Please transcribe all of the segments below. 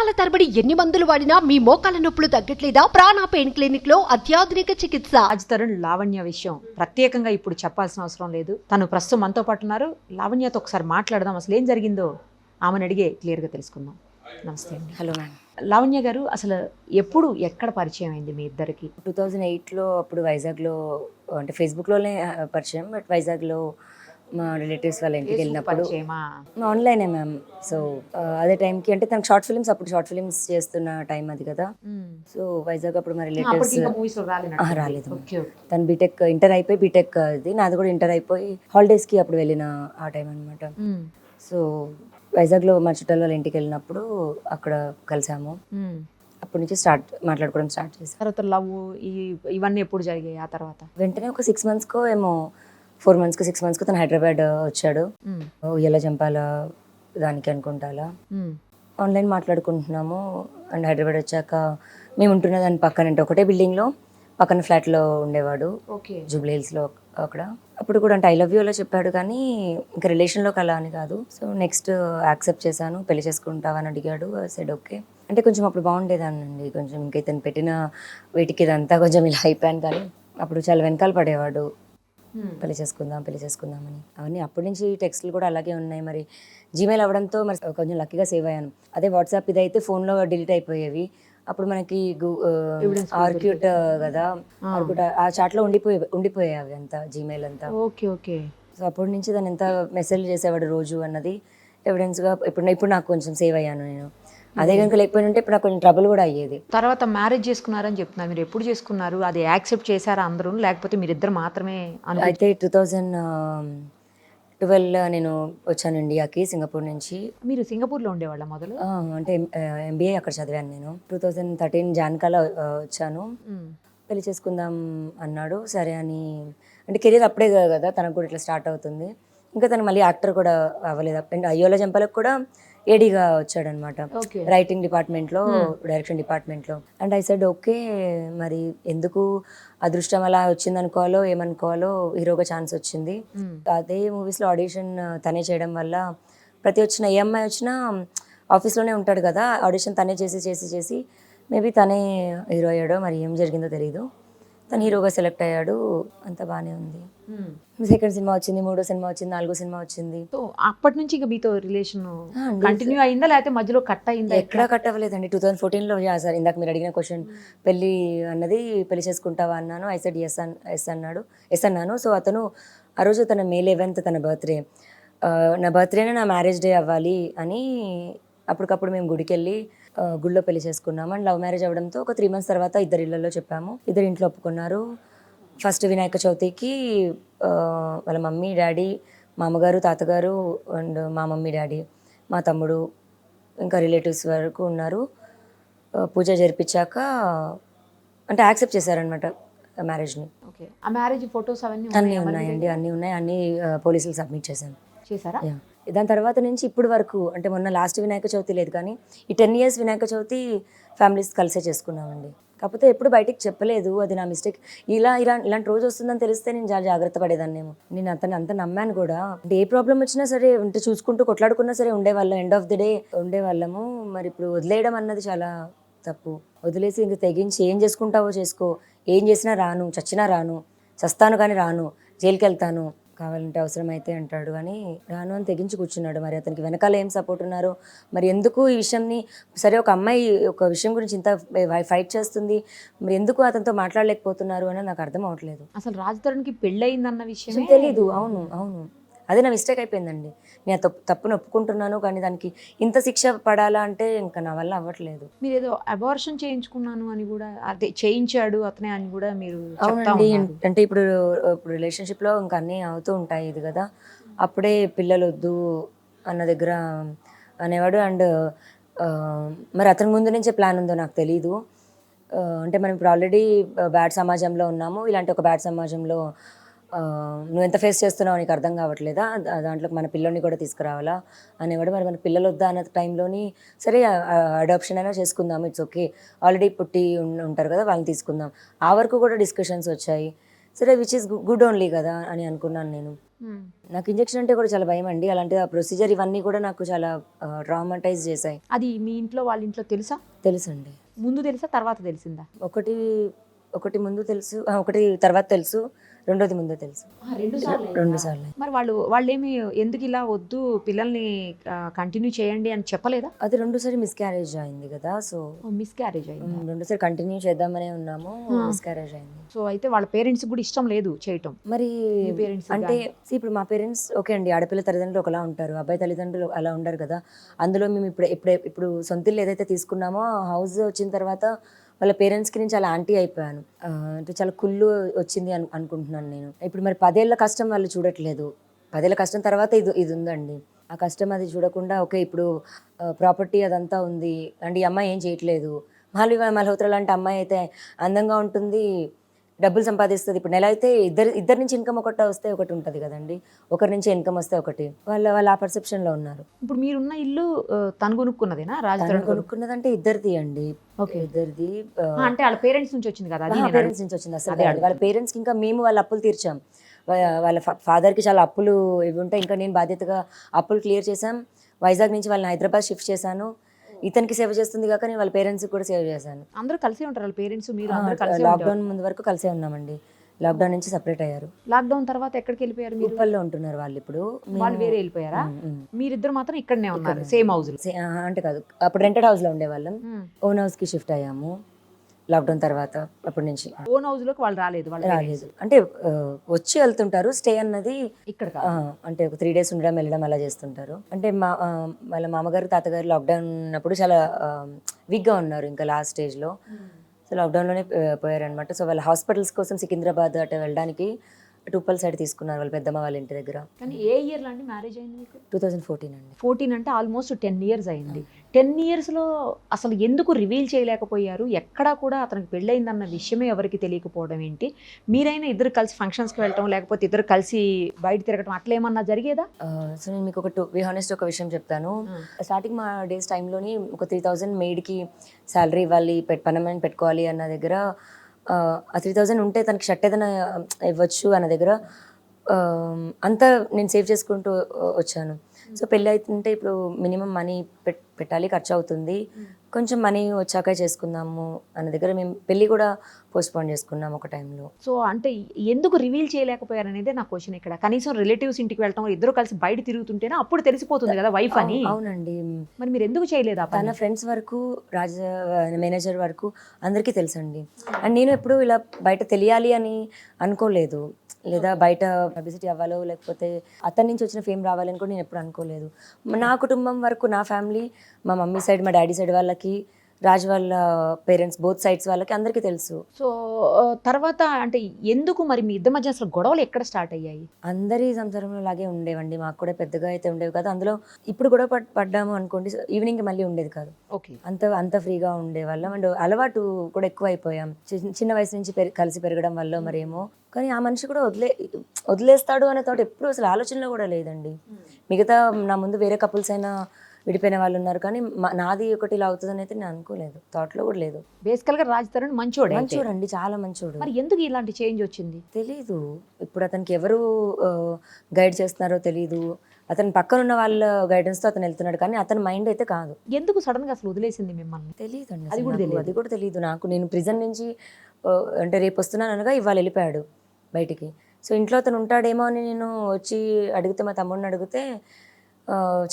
సంవత్సరాల తరబడి ఎన్ని మందులు వాడినా మీ మోకాల నొప్పులు తగ్గట్లేదా? ప్రాణ పెయిన్ క్లినిక్ లో అత్యాధునిక చికిత్స. రాజ్ తరుణ్ లావణ్య విషయం ప్రత్యేకంగా ఇప్పుడు చెప్పాల్సిన అవసరం లేదు. తను ప్రస్తుతం మనతో పాటు ఉన్నారు. లావణ్యతో ఒకసారి మాట్లాడదాం, అసలు ఏం జరిగిందో ఆమెను అడిగే క్లియర్గా తెలుసుకుందాం. నమస్తే అండి. Hello ma'am. లావణ్య గారు, అసలు ఎప్పుడు ఎక్కడ పరిచయం అయింది మీ ఇద్దరికి? 2008లో అప్పుడు వైజాగ్లో, అంటే ఫేస్బుక్లోనే పరిచయం. బట్ వైజాగ్లో మా రిలేటివ్స్ వాళ్ళ ఇంటికి వెళ్ళినప్పుడు ఆన్లైనే మ్యామ్. సో అదే టైంకి అంటే తనకు షార్ట్ ఫిల్మ్స్, అప్పుడు షార్ట్ ఫిల్మ్స్ చేస్తున్న టైం అది కదా. సో వైజాగ్ అప్పుడు మా రిలేటివ్స్ రాలేదు. తను బీటెక్ ఇంటర్ అయిపోయి బీటెక్ అది, నాది కూడా ఇంటర్ అయిపోయి హాలిడేస్కి అప్పుడు వెళ్ళిన ఆ టైం అనమాట. సో వైజాగ్లో మా చుట్టాల వాళ్ళ ఇంటికి వెళ్ళినప్పుడు అక్కడ కలిసాము. అప్పటి నుంచి మాట్లాడుకోవడం స్టార్ట్ చేశాను. తర్వాత లవ్ ఇవన్నీ ఎప్పుడు జరిగాయి? ఆ తర్వాత వెంటనే ఒక 6 monthsకో ఏమో, 4 monthsకో 6 monthsకో తను హైదరాబాద్ వచ్చాడు. ఎలా చంపాలా దానికి అనుకుంటాలా ఆన్లైన్ మాట్లాడుకుంటున్నాము. అండ్ హైదరాబాద్ వచ్చాక మేము ఉంటున్న దాని పక్కన, అంటే ఒకటే బిల్డింగ్లో పక్కన ఫ్లాట్లో ఉండేవాడు, జూబ్లీ హిల్స్లో అక్కడ. అప్పుడు కూడా అంటే ఐ లవ్ యూ అలా చెప్పాడు, కానీ ఇంకా రిలేషన్లోకి అలా అని కాదు. సో నెక్స్ట్ యాక్సెప్ట్ చేశాను. పెళ్లి చేసుకుంటావని అడిగాడు. Said okay. అంటే కొంచెం అప్పుడు బాగుండేదానండి, కొంచెం ఇంకా ఇతను పెట్టిన వీటికి ఇదంతా కొంచెం ఇలా అయిపోయాను. కానీ అప్పుడు చాలా వెనకాల పడేవాడు, పెళ్లి చేసుకుందాం అని. అవన్నీ అప్పటి నుంచి టెక్స్ట్లు కూడా అలాగే ఉన్నాయి. మరి జీమెయిల్ అవ్వడంతో మరి కొంచెం లక్కీగా సేవ్ అయ్యాను. అదే వాట్సాప్ ఇదైతే ఫోన్లో డిలీట్ అయిపోయేవి. అప్పుడు మనకి ఆర్క్యూట్ కదా, ఆర్క్యూట్ ఆ చాట్లో ఉండిపోయేవి అంతా, జీమెయిల్ అంతా. ఓకే. సో అప్పటి నుంచి దాన్ని ఎంత మెసేజ్ చేసేవాడు రోజు అన్నది ఎవిడెన్స్గా ఇప్పుడు నాకు కొంచెం సేవ్ అయ్యాను నేను. అదే కనుక లేకపోయినా ఉంటే ఇప్పుడు నాకు కొంచెం ట్రబుల్ కూడా అయ్యేది. తర్వాత మ్యారేజ్ చేసుకున్నారని చెప్తున్నారు, మీరు ఎప్పుడు చేసుకున్నారు? అది యాక్సెప్ట్ చేశారా అందరూ, లేకపోతే మీరిద్దరు మాత్రమే? అయితే 2012 నేను వచ్చాను ఇండియాకి, సింగపూర్ నుంచి. మీరు సింగపూర్లో ఉండేవాళ్ళ మొదలు? అంటే MBA అక్కడ చదివాను నేను. 2013 జాన్కాలో వచ్చాను. పెళ్లి చేసుకుందాం అన్నాడు. సరే అని, అంటే కెరీర్ అప్పుడే కదా తనకు కూడా ఇట్లా స్టార్ట్ అవుతుంది. ఇంకా తను మళ్ళీ యాక్టర్ కూడా అవ్వలేదు. అండ్ అయ్యోలా జంపాలకు కూడా ఏడీగా వచ్చాడనమాట, రైటింగ్ డిపార్ట్మెంట్లో, డైరెక్షన్ డిపార్ట్మెంట్లో. And I said okay. మరి ఎందుకు అదృష్టం అలా వచ్చింది అనుకోవాలో ఏమనుకోవాలో, హీరోగా ఛాన్స్ వచ్చింది. అదే మూవీస్లో ఆడిషన్ తనే చేయడం వల్ల ప్రతి ఏ అమ్మాయి వచ్చినా ఆఫీస్లోనే ఉంటాడు కదా, ఆడిషన్ తనే చేసి మేబీ తనే హీరో అయ్యాడో, మరి ఏం జరిగిందో తెలియదు. తను హీరోగా సెలెక్ట్ అయ్యాడు. అంత బాగానే ఉంది. సెకండ్ సినిమా వచ్చింది, 3వ సినిమా వచ్చింది, 4వ సినిమా వచ్చింది. సో అప్పటి నుంచి ఇక మీతో రిలేషన్ కంటిన్యూ అయిందా, లేకపోతే మధ్యలో కట్ అయిందా? ఎక్కడా కట్ అవ్వలేదండి. 2014లో సార్ ఇందాక మీరు అడిగిన క్వశ్చన్, పెళ్ళి అన్నది, పెళ్లి చేసుకుంటావా అన్నాను. ఐ సెడ్ ఎస్ అన్నాను. సో అతను ఆ రోజు తన May 11th తన బర్త్డే, నా బర్త్డేనే నా మ్యారేజ్ డే అవ్వాలి అని అప్పటికప్పుడు మేము గుడికి వెళ్ళి గుళ్ళో పెళ్లి చేసుకున్నాము. అండ్ లవ్ మ్యారేజ్ అవ్వడంతో ఒక 3 months తర్వాత ఇద్దరు ఇళ్లలో చెప్పాము. ఇద్దరు ఇంట్లో ఒప్పుకున్నారు. ఫస్ట్ వినాయక చవితికి వాళ్ళ మమ్మీ డాడీ, మా అమ్మగారు తాతగారు అండ్ మా మమ్మీ డాడీ, మా తమ్ముడు, ఇంకా రిలేటివ్స్ వరకు ఉన్నారు. పూజ జరిపించాక అంటే యాక్సెప్ట్ చేశారనమాట మ్యారేజ్ని. ఓకే. ఆ మ్యారేజ్ ఫొటోస్ అవన్నీ ఉన్నాయండి, అన్నీ ఉన్నాయి. అన్నీ పోలీసులు సబ్మిట్ చేశారా? దాని తర్వాత నుంచి ఇప్పుడు వరకు, అంటే మొన్న లాస్ట్ వినాయక చవితి లేదు, కానీ ఈ 10 years వినాయక చవితి ఫ్యామిలీస్ కలిసే చేసుకున్నామండి. కాకపోతే ఎప్పుడు బయటికి చెప్పలేదు, అది నా మిస్టేక్. ఇలాంటి రోజు వస్తుందని తెలిస్తే నేను చాలా జాగ్రత్త పడేదాన్నేమో. నేను అతను అంత నమ్మాను కూడా. అంటే ఏ ప్రాబ్లం వచ్చినా సరే, అంటే చూసుకుంటూ కొట్లాడుకున్నా సరే ఉండేవాళ్ళం, ఎండ్ ఆఫ్ ది డే ఉండేవాళ్ళము. మరి ఇప్పుడు వదిలేయడం అన్నది చాలా తప్పు. వదిలేసి ఇంక తెగించి ఏం చేసుకుంటావో చేసుకో, ఏం చేసినా రాను, చచ్చినా రాను, చస్తాను కానీ రాను, జైలుకి వెళ్తాను, కావాలంటే అవసరమైతే అంటాడు, కానీ రాను అని తెగించి కూర్చున్నాడు. మరి అతనికి వెనకాల ఏం సపోర్ట్ ఉన్నారో, మరి ఎందుకు ఈ విషయంని, సరే ఒక అమ్మాయి ఒక విషయం గురించి ఇంత ఫైట్ చేస్తుంది, మరి ఎందుకు అతనితో మాట్లాడలేకపోతున్నారు అని నాకు అర్థం అవ్వట్లేదు. అసలు రాజ్ తరుణ్కి పెళ్ళయిందన్న విషయం తెలీదు. అవును, అదే నా మిస్టేక్ అయిపోయిందండి. నేను తప్పును ఒప్పుకుంటున్నాను, కానీ దానికి ఇంత శిక్ష పడాలా అంటే ఇంకా నా వల్ల అవ్వట్లేదు. మీరు ఏదో అబార్షన్ చేయించుకున్నాను అని కూడా, అదే చేయించాడు అతనే అని కూడా మీరు? అవునండి. అంటే ఇప్పుడు రిలేషన్షిప్లో ఇంకా అన్నీ అవుతూ ఉంటాయి ఇది కదా, అప్పుడే పిల్లలు వద్దు అన్న దగ్గర అనేవాడు. అండ్ మరి అతని ముందు నుంచే ప్లాన్ ఉందో నాకు తెలీదు. అంటే మనం ఇప్పుడు ఆల్రెడీ బ్యాడ్ సమాజంలో ఉన్నాము, ఇలాంటి ఒక బ్యాడ్ సమాజంలో నువ్వు ఎంత ఫేస్ చేస్తున్నావు నీకు అర్థం కావట్లేదా, దాంట్లో మన పిల్లల్ని కూడా తీసుకురావాలా అనేవాడు. మరి మన పిల్లలు వద్దా అన్న టైంలోని సరే అడాప్షన్ అయినా చేసుకుందాం, ఇట్స్ ఓకే, ఆల్రెడీ పుట్టి ఉంటారు కదా వాళ్ళని తీసుకుందాం, ఆ వరకు కూడా డిస్కషన్స్ వచ్చాయి. సరే విచ్ ఈస్ గుడ్ ఓన్లీ కదా అని అనుకున్నాను నేను. నాకు ఇంజెక్షన్ అంటే కూడా చాలా భయం అండి. అలాంటి ఆ ప్రొసీజర్ ఇవన్నీ కూడా నాకు చాలా ట్రామటైజ్ చేశాయి. అది మీ ఇంట్లో వాళ్ళ ఇంట్లో తెలుసా? తెలుసండి. ముందు తెలుసా, తర్వాత తెలిసిందా? ఒకటి ముందు తెలుసు, ఒకటి తర్వాత తెలుసు, రెండోది ముందే తెలుసు. 2 సార్లు. మరి వాళ్ళేమి ఎందుకు ఇలా వద్దు పిల్లల్ని కంటిన్యూ చేయండి అని చెప్పలేదా? అది 2సారి మిస్క్యారేజ్ అయింది కదా, సో మిస్క్యారేజ్ అయింది. 2సారి కంటిన్యూ చేద్దామనే ఉన్నాము, మిస్క్యారేజ్ అయింది. సో అయితే వాళ్ళ పేరెంట్స్ కూడా ఇష్టం లేదు చేయటం. మరి మీ parents అంటే ఇప్పుడు మా పేరెంట్స్ ఓకే అండి, ఆడపిల్ల తల్లిదండ్రులు ఒకలా ఉంటారు, అబ్బాయి తల్లిదండ్రులు అలా ఉండరు కదా. అందులో మేము ఇప్పుడు సొంత ఇల్లు ఏదైతే తీసుకున్నామో హౌస్ వచ్చిన తర్వాత వాళ్ళ పేరెంట్స్కి నేను చాలా యాంటీ అయిపోయాను. అంటే చాలా కుళ్ళు వచ్చింది అనుకుంటున్నాను నేను. ఇప్పుడు మరి 10 ఏళ్ల కష్టం వాళ్ళు చూడట్లేదు. 10 ఏళ్ల కష్టం తర్వాత ఇది ఉందండి. ఆ కష్టం అది చూడకుండా ఓకే ఇప్పుడు ప్రాపర్టీ అదంతా ఉంది అండ్ ఈ అమ్మాయి ఏం చేయట్లేదు. మల్హోత్రా లాంటి అమ్మాయి అయితే అందంగా ఉంటుంది, డబ్బులు సంపాదిస్తుంది. ఇప్పుడు నెల అయితే ఇద్దరి నుంచి ఇన్కమ్ ఒకటి వస్తే ఒకటి ఉంటుంది కదండి, ఒకరి నుంచి ఇన్కమ్ వస్తే ఒకటి. వాళ్ళు ఆ పర్సెప్షన్లో ఉన్నారు. ఇప్పుడు మీరున్న ఇల్లు తను కొనుక్కున్నదేనా? తను కొనుక్కున్నదంటే ఇద్దరిది అండి. ఓకే, ఇద్దరిది. అంటే వాళ్ళ పేరెంట్స్ నుంచి వచ్చింది కదా? అది పేరెంట్స్ నుంచి వచ్చింది. అసలు వాళ్ళ పేరెంట్స్కి ఇంకా మేము వాళ్ళ అప్పులు తీర్చాం. వాళ్ళ ఫాదర్కి చాలా అప్పులు ఇవి ఉంటాయి, ఇంకా నేను బాధ్యతగా అప్పులు క్లియర్ చేశాం. వైజాగ్ నుంచి వాళ్ళని హైదరాబాద్ షిఫ్ట్ చేశాను. ఇతనికి సేవ చేస్తుంది కాక నేను వాళ్ళ పేరెంట్స్కి కూడా సేవ చేశాను. అందరూ కలిసే ఉంటారు వాళ్ళ పేరెంట్స్, మీరు అందరూ కలిసి? లాక్డౌన్ ముందు వరకు కలిసే ఉన్నామండి. లాక్డౌన్ నుంచి సపరేట్ అయ్యారు. లాక్డౌన్ తర్వాత ఎక్కడికి వెళ్ళిపోయారు మీరు? ఉప్పల్లో ఉంటున్నారు వాళ్ళు ఇప్పుడు. వాళ్ళు వేరే వెళ్ళిపోయారా? మీరిద్దరు మాత్రం ఇక్కడనే ఉన్నారు సేమ్ హౌస్? అంటే కాదు, అప్పుడు రెంటెడ్ హౌస్ లో ఉండేవాళ్ళం, ఓన్ హౌస్ కి షిఫ్ట్ అయ్యాము లాక్డౌన్ తర్వాత. అప్పటి నుంచి ఓన్ హౌస్ లోకి వాళ్ళు రాలేదు? అంటే వచ్చి వెళ్తుంటారు, స్టే అన్నది ఇక్కడ అంటే ఒక 3 days ఉండడం వెళ్ళడం అలా చేస్తుంటారు. అంటే వాళ్ళ మామగారు తాతగారు లాక్డౌన్ ఉన్నప్పుడు చాలా వీక్ గా ఉన్నారు, ఇంకా లాస్ట్ స్టేజ్ లో. సో లాక్డౌన్లోనే పోయారనమాట. సో వాళ్ళ హాస్పిటల్స్ కోసం సికింద్రాబాద్ అటు వెళ్ళడానికి ఉప్పల్ సైడ్ తీసుకున్నారు వాళ్ళ పెద్దమ్మ వాళ్ళ ఇంటి దగ్గర. కానీ ఏ ఇయర్ లాంటి మ్యారేజ్ అయింది మీకు? 2014 అండి. 14 అంటే ఆల్మోస్ట్ 10 years అయింది. 10 yearsలో అసలు ఎందుకు రివీల్ చేయలేకపోయారు? ఎక్కడా కూడా అతనికి పెళ్ళయిందన్న విషయమే ఎవరికి తెలియకపోవడం ఏంటి? మీరైనా ఇద్దరు కలిసి ఫంక్షన్స్కి వెళ్ళటం, లేకపోతే ఇద్దరు కలిసి బయట తిరగటం అట్లా ఏమన్నా జరిగేదా? సో నేను మీకు ఒక విషయం చెప్తాను. స్టార్టింగ్ మా డేస్ టైంలోని ఒక 3000 మెయిడ్కి శాలరీ ఇవ్వాలి, పర్మనెంట్ పెట్టుకోవాలి అన్న దగ్గర, ఆ 3000 ఉంటే తనకి షర్ట్ ఏదైనా ఇవ్వచ్చు అన్న దగ్గర అంతా నేను సేవ్ చేసుకుంటూ వచ్చాను. సో పెళ్ళి అవుతుంటే ఇప్పుడు మినిమం మనీ పెట్టాలి, ఖర్చు అవుతుంది, కొంచెం మనీ వచ్చాక చేసుకుందాము అన్న దగ్గర మేము పెళ్ళి కూడా పోస్ట్పోన్ చేసుకున్నాము ఒక టైంలో. సో అంటే ఎందుకు రివీల్ చేయలేకపోయారు అనేది నా క్వశ్చన్ ఇక్కడ. కనీసం రిలేటివ్స్ ఇంటికి వెళ్ళటం, ఇద్దరు కలిసి బయట తిరుగుతుంటేనే అప్పుడు తెలిసిపోతుంది కదా వైఫ్ అని. అవునండి. మరి మీరు ఎందుకు చేయలేదు? తన ఫ్రెండ్స్ వరకు, మేనేజర్ వరకు అందరికీ తెలుసండి. అండ్ నేను ఎప్పుడు ఇలా బయట తెలియాలి అని అనుకోలేదు, లేదా బయట పబ్లిసిటీ అవ్వాలో లేకపోతే అతని నుంచి వచ్చిన ఫేమ్ రావాలని కూడా నేను ఎప్పుడు అనుకోలేదు. నా కుటుంబం వరకు, నా ఫ్యామిలీ, మా మమ్మీ సైడ్, మా డాడీ సైడ్ వాళ్ళకి, రాజ్ వాళ్ళ పేరెంట్స్ బోత్ సైడ్స్ వాళ్ళకి అందరికీ తెలుసు. సో తర్వాత అంటే ఎందుకు మరి మీ ఇద్దరి మధ్య అసలు గొడవలు ఎక్కడ స్టార్ట్ అయ్యాయి? అందరి సంసారంలో లాగే ఉండేవండి, మాకు కూడా పెద్దగా అయితే ఉండేవి కాదు. అందులో ఇప్పుడు గొడవ పడ్డాము అనుకోండి, ఈవినింగ్ మళ్ళీ ఉండేది కాదు. ఓకే, అంత ఫ్రీగా ఉండేవాళ్ళం. అండ్ అలవాటు కూడా ఎక్కువ అయిపోయాం, చిన్న వయసు నుంచి కలిసి పెరగడం వల్ల మరేమో. కానీ ఆ మనిషి కూడా వదిలేస్తాడు అనే థాట్ ఎప్పుడు అసలు ఆలోచనలో కూడా లేదండి. మిగతా నా ముందు వేరే కపుల్స్ అయినా విడిపోయిన వాళ్ళు ఉన్నారు, కానీ నాది ఒకటి ఇలా అవుతుందని అయితే నేను అనుకోలేదు, థాట్లో కూడా లేదు. బేసికల్గా రాజ్ తరుణ్ మంచోడండి, చాలా మంచోడు. మరి ఎందుకు ఇలాంటి చేంజ్ వచ్చింది తెలీదు. ఇప్పుడు అతనికి ఎవరు గైడ్ చేస్తున్నారో తెలీదు. అతని పక్కన ఉన్న వాళ్ళ గైడెన్స్తో అతను వెళ్తున్నాడు, కానీ అతని మైండ్ అయితే కాదు. ఎందుకు సడన్ గా అసలు వదిలేసింది మిమ్మల్ని? తెలియదు అండి, అది కూడా తెలియదు నాకు. నేను ప్రిజన్ నుంచి అంటే రేపు వస్తున్నాను అనగా ఇవాళ వెళ్ళిపోయాడు బయటికి. సో ఇంట్లో అతను ఉంటాడేమో అని నేను వచ్చి అడిగితే, మా తమ్ముడిని అడిగితే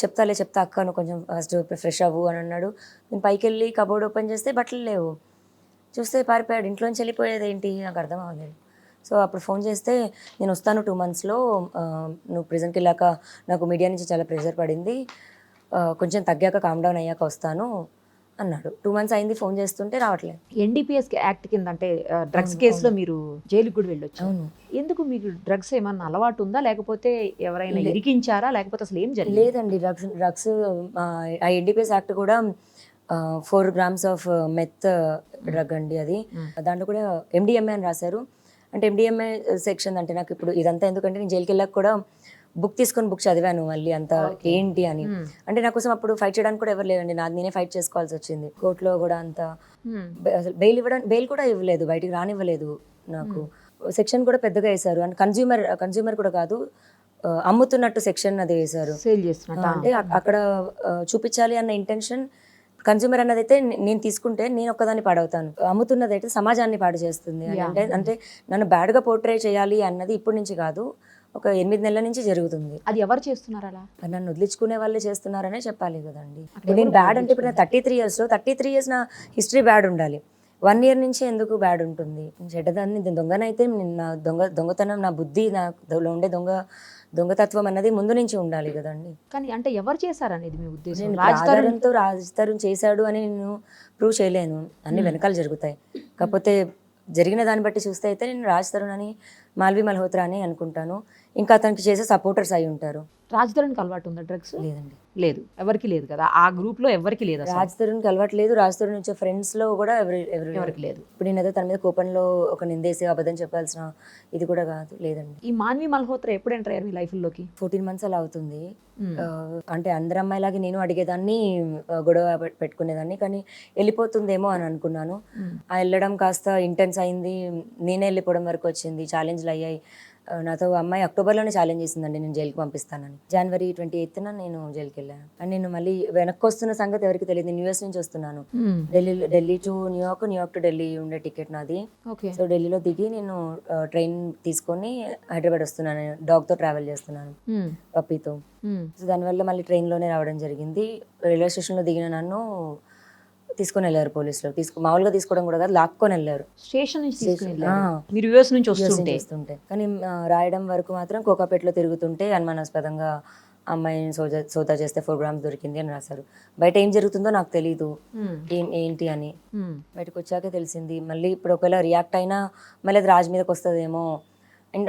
చెప్తా అక్క, నువ్వు కొంచెం ఫస్ట్ ఫ్రెష్ అవ్వు అని అన్నాడు. నేను పైకి వెళ్ళి కబోర్డ్ ఓపెన్ చేస్తే బట్టలు లేవు, చూస్తే పారిపోయాడు. ఇంట్లోంచి వెళ్ళిపోయేది ఏంటి నాకు అర్థం అవ్వలేదు. సో అప్పుడు ఫోన్ చేస్తే, నేను వస్తాను 2 monthsలో, నువ్వు ప్రిజన్కి వెళ్ళాక నాకు మీడియా నుంచి చాలా ప్రెషర్ పడింది, కొంచెం తగ్గాక కామ్ డౌన్ అయ్యాక వస్తాను అన్నాడు. 2 months అయింది ఫోన్ చేస్తుంటే రావట్లేదు. ఎన్డీపీఎస్ యాక్ట్ కింద అంటే డ్రగ్స్ కేసులో మీరు జైలుకి కూడా వెళ్ళొచ్చు. అవును. ఎందుకు మీకు డ్రగ్స్ ఏమన్నా అలవాటు ఉందా, లేకపోతే ఎవరైనా ఇరికించారా, లేకపోతే అసలు ఏం జరిగింది? లేదండి, డ్రగ్స్ ఆ ఎన్డీపీఎస్ యాక్ట్ కూడా 4 grams ఆఫ్ మెత్ డ్రగ్ అండి అది. దాంట్లో కూడా MDMA అని రాశారు. అంటే MDMA సెక్షన్ అంటే నాకు ఇప్పుడు ఇదంతా ఎందుకంటే, నేను జైలుకి వెళ్ళాక కూడా బుక్ చదివాను మళ్ళీ అంతా ఏంటి అని. అంటే నా కోసం అప్పుడు ఫైట్ చేయడానికి కూడా ఎవరు లేదండి, నేనే ఫైట్ చేసుకోవాల్సి వచ్చింది కోర్టులో కూడా. అంతా అసలు బెయిల్ కూడా ఇవ్వలేదు, బయటికి రానివ్వలేదు నాకు. సెక్షన్ కూడా పెద్దగా వేశారు. అండ్ కన్జ్యూమర్ కూడా కాదు, అమ్ముతున్నట్టు సెక్షన్ అది వేశారు. సేల్ చేస్తున్నట్టు. అంటే అక్కడ చూపించాలి అన్న ఇంటెన్షన్. కన్జ్యూమర్ అన్నది అయితే నేను తీసుకుంటే నేను ఒక్కదాన్ని పాడవుతాను, అమ్ముతున్నది అయితే సమాజాన్ని పాడు చేస్తుంది అని. అంటే నన్ను బ్యాడ్గా పోర్ట్రే చేయాలి అన్నది ఇప్పటి నుంచి కాదు, ఒక 8 నెలల నుంచి జరుగుతుంది. అది ఎవరు చేస్తున్నారు అలా? నన్ను వదిలించుకునే వాళ్ళే చేస్తున్నారనే చెప్పాలి కదండి. నేను బ్యాడ్ అంటే ఇప్పుడు 33 yearsలో 33 years నా హిస్టరీ బ్యాడ్ ఉండాలి, 1 year నుంచి ఎందుకు బ్యాడ్ ఉంటుంది? చెడ్డదాన్ని దొంగనైతే నా దొంగతనం, నా బుద్ధి, నాలో ఉండే దొంగతత్వం అన్నది ముందు నుంచి ఉండాలి కదండి. కానీ అంటే ఎవరు చేశారనేది మీ ఉద్దేశం? నేను ఆధారంతో రాజ్ తరుణ్ చేశాడు అని నేను ప్రూవ్ చేయలేను, అన్ని వెనకాల జరుగుతాయి. కాకపోతే జరిగిన దాన్ని బట్టి చూస్తే అయితే నేను రాజ్ తరుణ్ అని, మాల్వి మల్హోత్రా అని అనుకుంటాను. ఇంకా అతనికి చేసే సపోర్టర్స్ అయి ఉంటారు. రాజ్ తరుణ్కి అలవాటు ఉందా డ్రగ్స్? లేదండి, లేదు, ఎవరికి లేదు కదా, ఆ గ్రూప్ లో ఎవరికి లేదు అసలు. రాజ్ తరుణ్కి అలవాటు లేదు. రాజ్ తరుణ్ వచ్చే ఫ్రెండ్స్ లో కూడా ఎవరికి లేదు. ఇప్పుడు నేను ఏదో తన మీద కోపంలో ఒక నిందేసి అబద్ధం చెప్పాల్సిన ఇది కూడా కాదు, లేదండి. ఈ మాన్వి మల్హోత్రా ఎప్పుడు ఎంటర్ అయ్యారు మీ లైఫ్ లోకి? 14 months అలా అవుతుంది. అంటే అందరు అమ్మాయిలాగే నేను అడిగేదాన్ని, గొడవ పెట్టుకునేదాన్ని, కానీ వెళ్ళిపోతుందేమో అని అనుకున్నాను. ఆ వెళ్ళడం కాస్త ఇంటెన్స్ అయింది, నేనే వెళ్ళిపోవడం వరకు వచ్చింది, ఛాలెంజ్లు అయ్యాయి. నాతో అమ్మాయి అక్టోబర్లోనే ఛాలెంజ్ చేసిందండి నేను జైలుకి పంపిస్తానని. January 28th నేను జైలుకి వెళ్ళాను. అండ్ నేను మళ్ళీ వెనక్కి వస్తున్న సంగతి ఎవరికి తెలియదు. నేను US నుంచి వస్తున్నాను. Delhi to New York, New York to Delhi ఉండే టికెట్ నాది. సో ఢిల్లీలో దిగి నేను ట్రైన్ తీసుకొని హైదరాబాద్ వస్తున్నాను. డాగ్తో ట్రావెల్ చేస్తున్నాను, పప్పీతో. సో దానివల్ల మళ్ళీ ట్రైన్లోనే రావడం జరిగింది. రైల్వే స్టేషన్లో దిగిన నన్ను తీసుకొని వెళ్ళారు పోలీసులు. మామూలుగా తీసుకోవడం కూడా కాదు, లాక్కొని వెళ్ళారు స్టేషన్ నుంచి. మీరు యూఎస్ నుంచి వస్తుంటే. కానీ రాయడం వరకు మాత్రం కోకాపేటలో తిరుగుతుంటే అనుమానాస్పదంగా అమ్మాయిని సోదా చేస్తే 4 grams దొరికింది అని రాశారు. బయట ఏం జరుగుతుందో నాకు తెలీదు, ఏంటి అని. బయటకు వచ్చాకే తెలిసింది. మళ్ళీ ఇప్పుడు ఒకవేళ రియాక్ట్ అయినా మళ్ళీ అది రాజు మీదకి వస్తుందేమో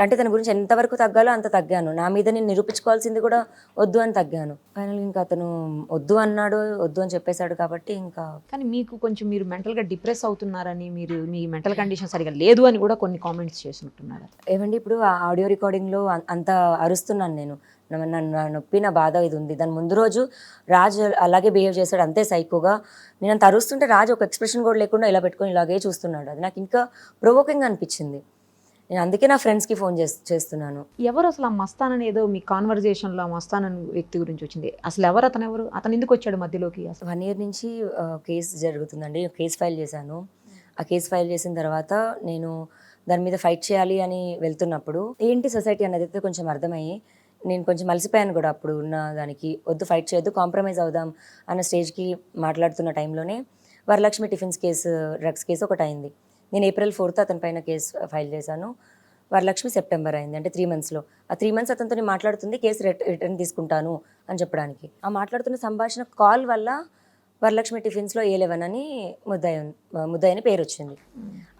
అంటే తన గురించి ఎంతవరకు తగ్గాలో అంత తగ్గాను. నా మీద నేను నిరూపించుకోవాల్సింది కూడా వద్దు అని తగ్గాను. ఫైనల్ ఇంకా అతను వద్దు అన్నాడు, వద్దు అని చెప్పేశాడు కాబట్టి ఇంకా. కానీ మీకు కొంచెం మీరు మెంటల్గా డిప్రెస్ అవుతున్నారని, మీరు మీ మెంటల్ కండిషన్ సరిగా లేదు అని కూడా కొన్ని కామెంట్స్ చేసినట్టున్నారు. ఏమండి ఇప్పుడు ఆ ఆడియో రికార్డింగ్లో అంత అరుస్తున్నాను నేను, నా నొప్పి, నా బాధ ఇది ఉంది. దాని ముందు రోజు రాజు అలాగే బిహేవ్ చేశాడు, అంతే సైకోగా. నేను అంత అరుస్తుంటే రాజు ఒక ఎక్స్ప్రెషన్ కూడా లేకుండా ఇలా పెట్టుకొని ఇలాగే చూస్తున్నాడు. అది నాకు ఇంకా ప్రొవోకింగ్ అనిపించింది. నేను అందుకే నా ఫ్రెండ్స్కి ఫోన్ చేస్తున్నాను. ఎవరు అసలు ఆ మస్తాన్ అని, ఏదో మీ కాన్వర్జేషన్లో మస్తాన్ అనే వ్యక్తి గురించి వచ్చింది, అసలు ఎవరు అతను ఎందుకు వచ్చాడు మధ్యలోకి? అసలు 1 year నుంచి కేసు జరుగుతుందండి. కేసు ఫైల్ చేశాను. ఆ కేసు ఫైల్ చేసిన తర్వాత నేను దాని మీద ఫైట్ చేయాలి అని వెళ్తున్నప్పుడు ఏంటి సొసైటీ అన్నది అయితే కొంచెం అర్థమయ్యి నేను కొంచెం మలిసిపోయాను కూడా. అప్పుడు ఉన్న దానికి వద్దు, ఫైట్ చేయొద్దు, కాంప్రమైజ్ అవుదాం అన్న స్టేజ్కి మాట్లాడుతున్న టైంలోనే Varalakshmi tiffins case, drugs case ఒకటి అయింది. నేను April 4th అతని పైన కేసు ఫైల్ చేశాను. వరలక్ష్మి September అయింది, అంటే 3 monthsలో. ఆ 3 months అతనితో మాట్లాడుతుంది కేసు రిటర్న్ తీసుకుంటాను అని చెప్పడానికి. ఆ మాట్లాడుతున్న సంభాషణ కాల్ వల్ల వరలక్ష్మి టిఫిన్స్లో A11 అని ముద్దాయి అని పేరు వచ్చింది.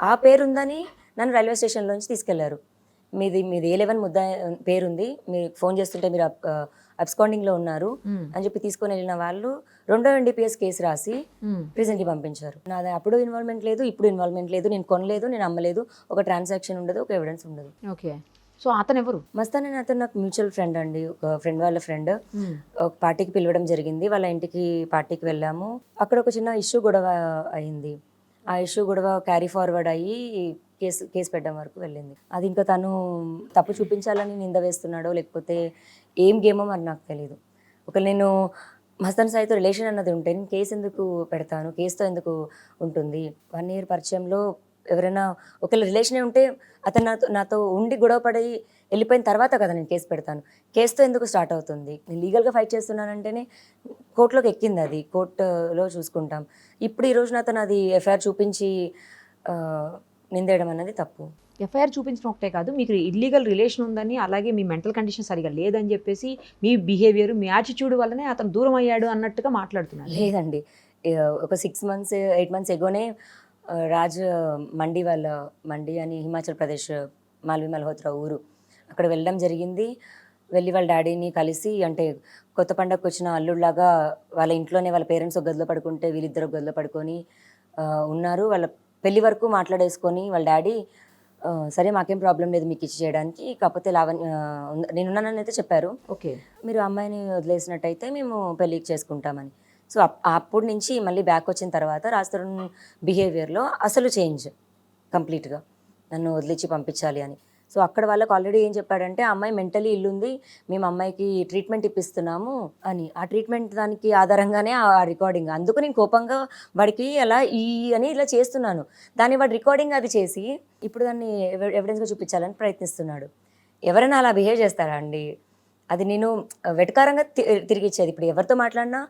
ఆ పేరు ఉందని నన్ను రైల్వే స్టేషన్లోంచి తీసుకెళ్లారు. మీది A11 ముద్దాయి పేరుంది, మీరు ఫోన్ చేస్తుంటే మీరు అబ్స్కాండింగ్లో ఉన్నారు అని చెప్పి తీసుకొని వెళ్ళిన వాళ్ళు 2వ NDPS కేసు రాసి ప్రిజెంట్కి పంపించారు. నాది అప్పుడు ఇన్వాల్వ్మెంట్ లేదు, ఇప్పుడు ఇన్వాల్వ్మెంట్ లేదు, నేను కొనలేదు, నేను అమ్మలేదు, ఒక ట్రాన్సాక్షన్ ఉండదు, ఒక ఎవిడెన్స్ ఉండదు. ఓకే. సో అతను ఎవరు? మస్తాన్ అని అతను నాకు మ్యూచువల్ ఫ్రెండ్ అండి, ఒక ఫ్రెండ్ వాళ్ళ ఫ్రెండ్. ఒక పార్టీకి పిలవడం జరిగింది, వాళ్ళ ఇంటికి పార్టీకి వెళ్ళాము. అక్కడ ఒక చిన్న ఇష్యూ గొడవ అయింది. ఆ ఇష్యూ గొడవ క్యారీ ఫార్వర్డ్ అయ్యి కేసు పెట్టడం వరకు వెళ్ళింది. అది ఇంకా తను తప్పు చూపించాలని నింద వేస్తున్నాడో లేకపోతే ఏం గేమో మరి నాకు తెలియదు. ఒకవేళ నేను మస్తాన్ సాయితో రిలేషన్ అన్నది ఉంటే నేను కేసు ఎందుకు పెడతాను, కేసుతో ఎందుకు ఉంటుంది? 1 year పరిచయంలో ఎవరైనా ఒకవేళ రిలేషనే ఉంటే అతను నాతో ఉండి గొడవ పడి వెళ్ళిపోయిన తర్వాత కదా నేను కేసు పెడతాను. కేసుతో ఎందుకు స్టార్ట్ అవుతుంది? నేను లీగల్గా ఫైట్ చేస్తున్నానంటేనే కోర్టులోకి ఎక్కింది, అది కోర్టులో చూసుకుంటాం. ఇప్పుడు ఈరోజు నాతో అది FIR చూపించి నిందేయడం అన్నది తప్పు. FIR చూపించడం ఒకటే కాదు, మీకు ఇల్లీగల్ రిలేషన్ ఉందని, అలాగే మీ మెంటల్ కండిషన్ సరిగా లేదని చెప్పేసి మీ బిహేవియర్, మీ యాటిట్యూడ్ వల్లనే అతను దూరం అయ్యాడు అన్నట్టుగా మాట్లాడుతున్నారు. లేదండి, ఒక 6 months 8 months ఎగోనే రాజ్ మండి అని హిమాచల్ ప్రదేశ్, మాల్వి మల్హోత్రా ఊరు, అక్కడ వెళ్ళడం జరిగింది. వెళ్ళి వాళ్ళ డాడీని కలిసి, అంటే కొత్త పండగకు వచ్చిన అల్లుడిలాగా వాళ్ళ ఇంట్లోనే వాళ్ళ పేరెంట్స్ ఒక గదిలో పడుకుంటే వీళ్ళిద్దరు ఒక గదిలో పడుకొని ఉన్నారు. వాళ్ళ పెళ్లి వరకు మాట్లాడేసుకొని వాళ్ళ డాడీ సరే మాకేం ప్రాబ్లం లేదు మీకు ఇచ్చి చేయడానికి, కాకపోతే నేనున్నానని అయితే చెప్పారు. ఓకే, మీరు అమ్మాయిని వదిలేసినట్టయితే మేము పెళ్ళికి చేసుకుంటామని. సో అప్పటి నుంచి మళ్ళీ బ్యాక్ వచ్చిన తర్వాత రాజ్ తరుణ్ బిహేవియర్లో అసలు చేంజ్ కంప్లీట్గా, నన్ను వదిలించి పంపించాలి అని. సో అక్కడ వాళ్ళకి ఆల్రెడీ ఏం చెప్పాడంటే ఆ అమ్మాయి మెంటలీ ఇల్లుంది, మేము అమ్మాయికి ట్రీట్మెంట్ ఇప్పిస్తున్నాము అని. ఆ ట్రీట్మెంట్ దానికి ఆధారంగానే ఆ రికార్డింగ్. అందుకు నేను కోపంగా వాడికి అలా అని ఇలా చేస్తున్నాను. దాన్ని వాడు రికార్డింగ్ అది చేసి ఇప్పుడు దాన్ని ఎవిడెన్స్గా చూపించాలని ప్రయత్నిస్తున్నాడు. ఎవరైనా అలా బిహేవ్ చేస్తారా అండి? అది నేను వెటకారంగా తిరిగి ఇచ్చేది. ఇప్పుడు ఎవరితో మాట్లాడినా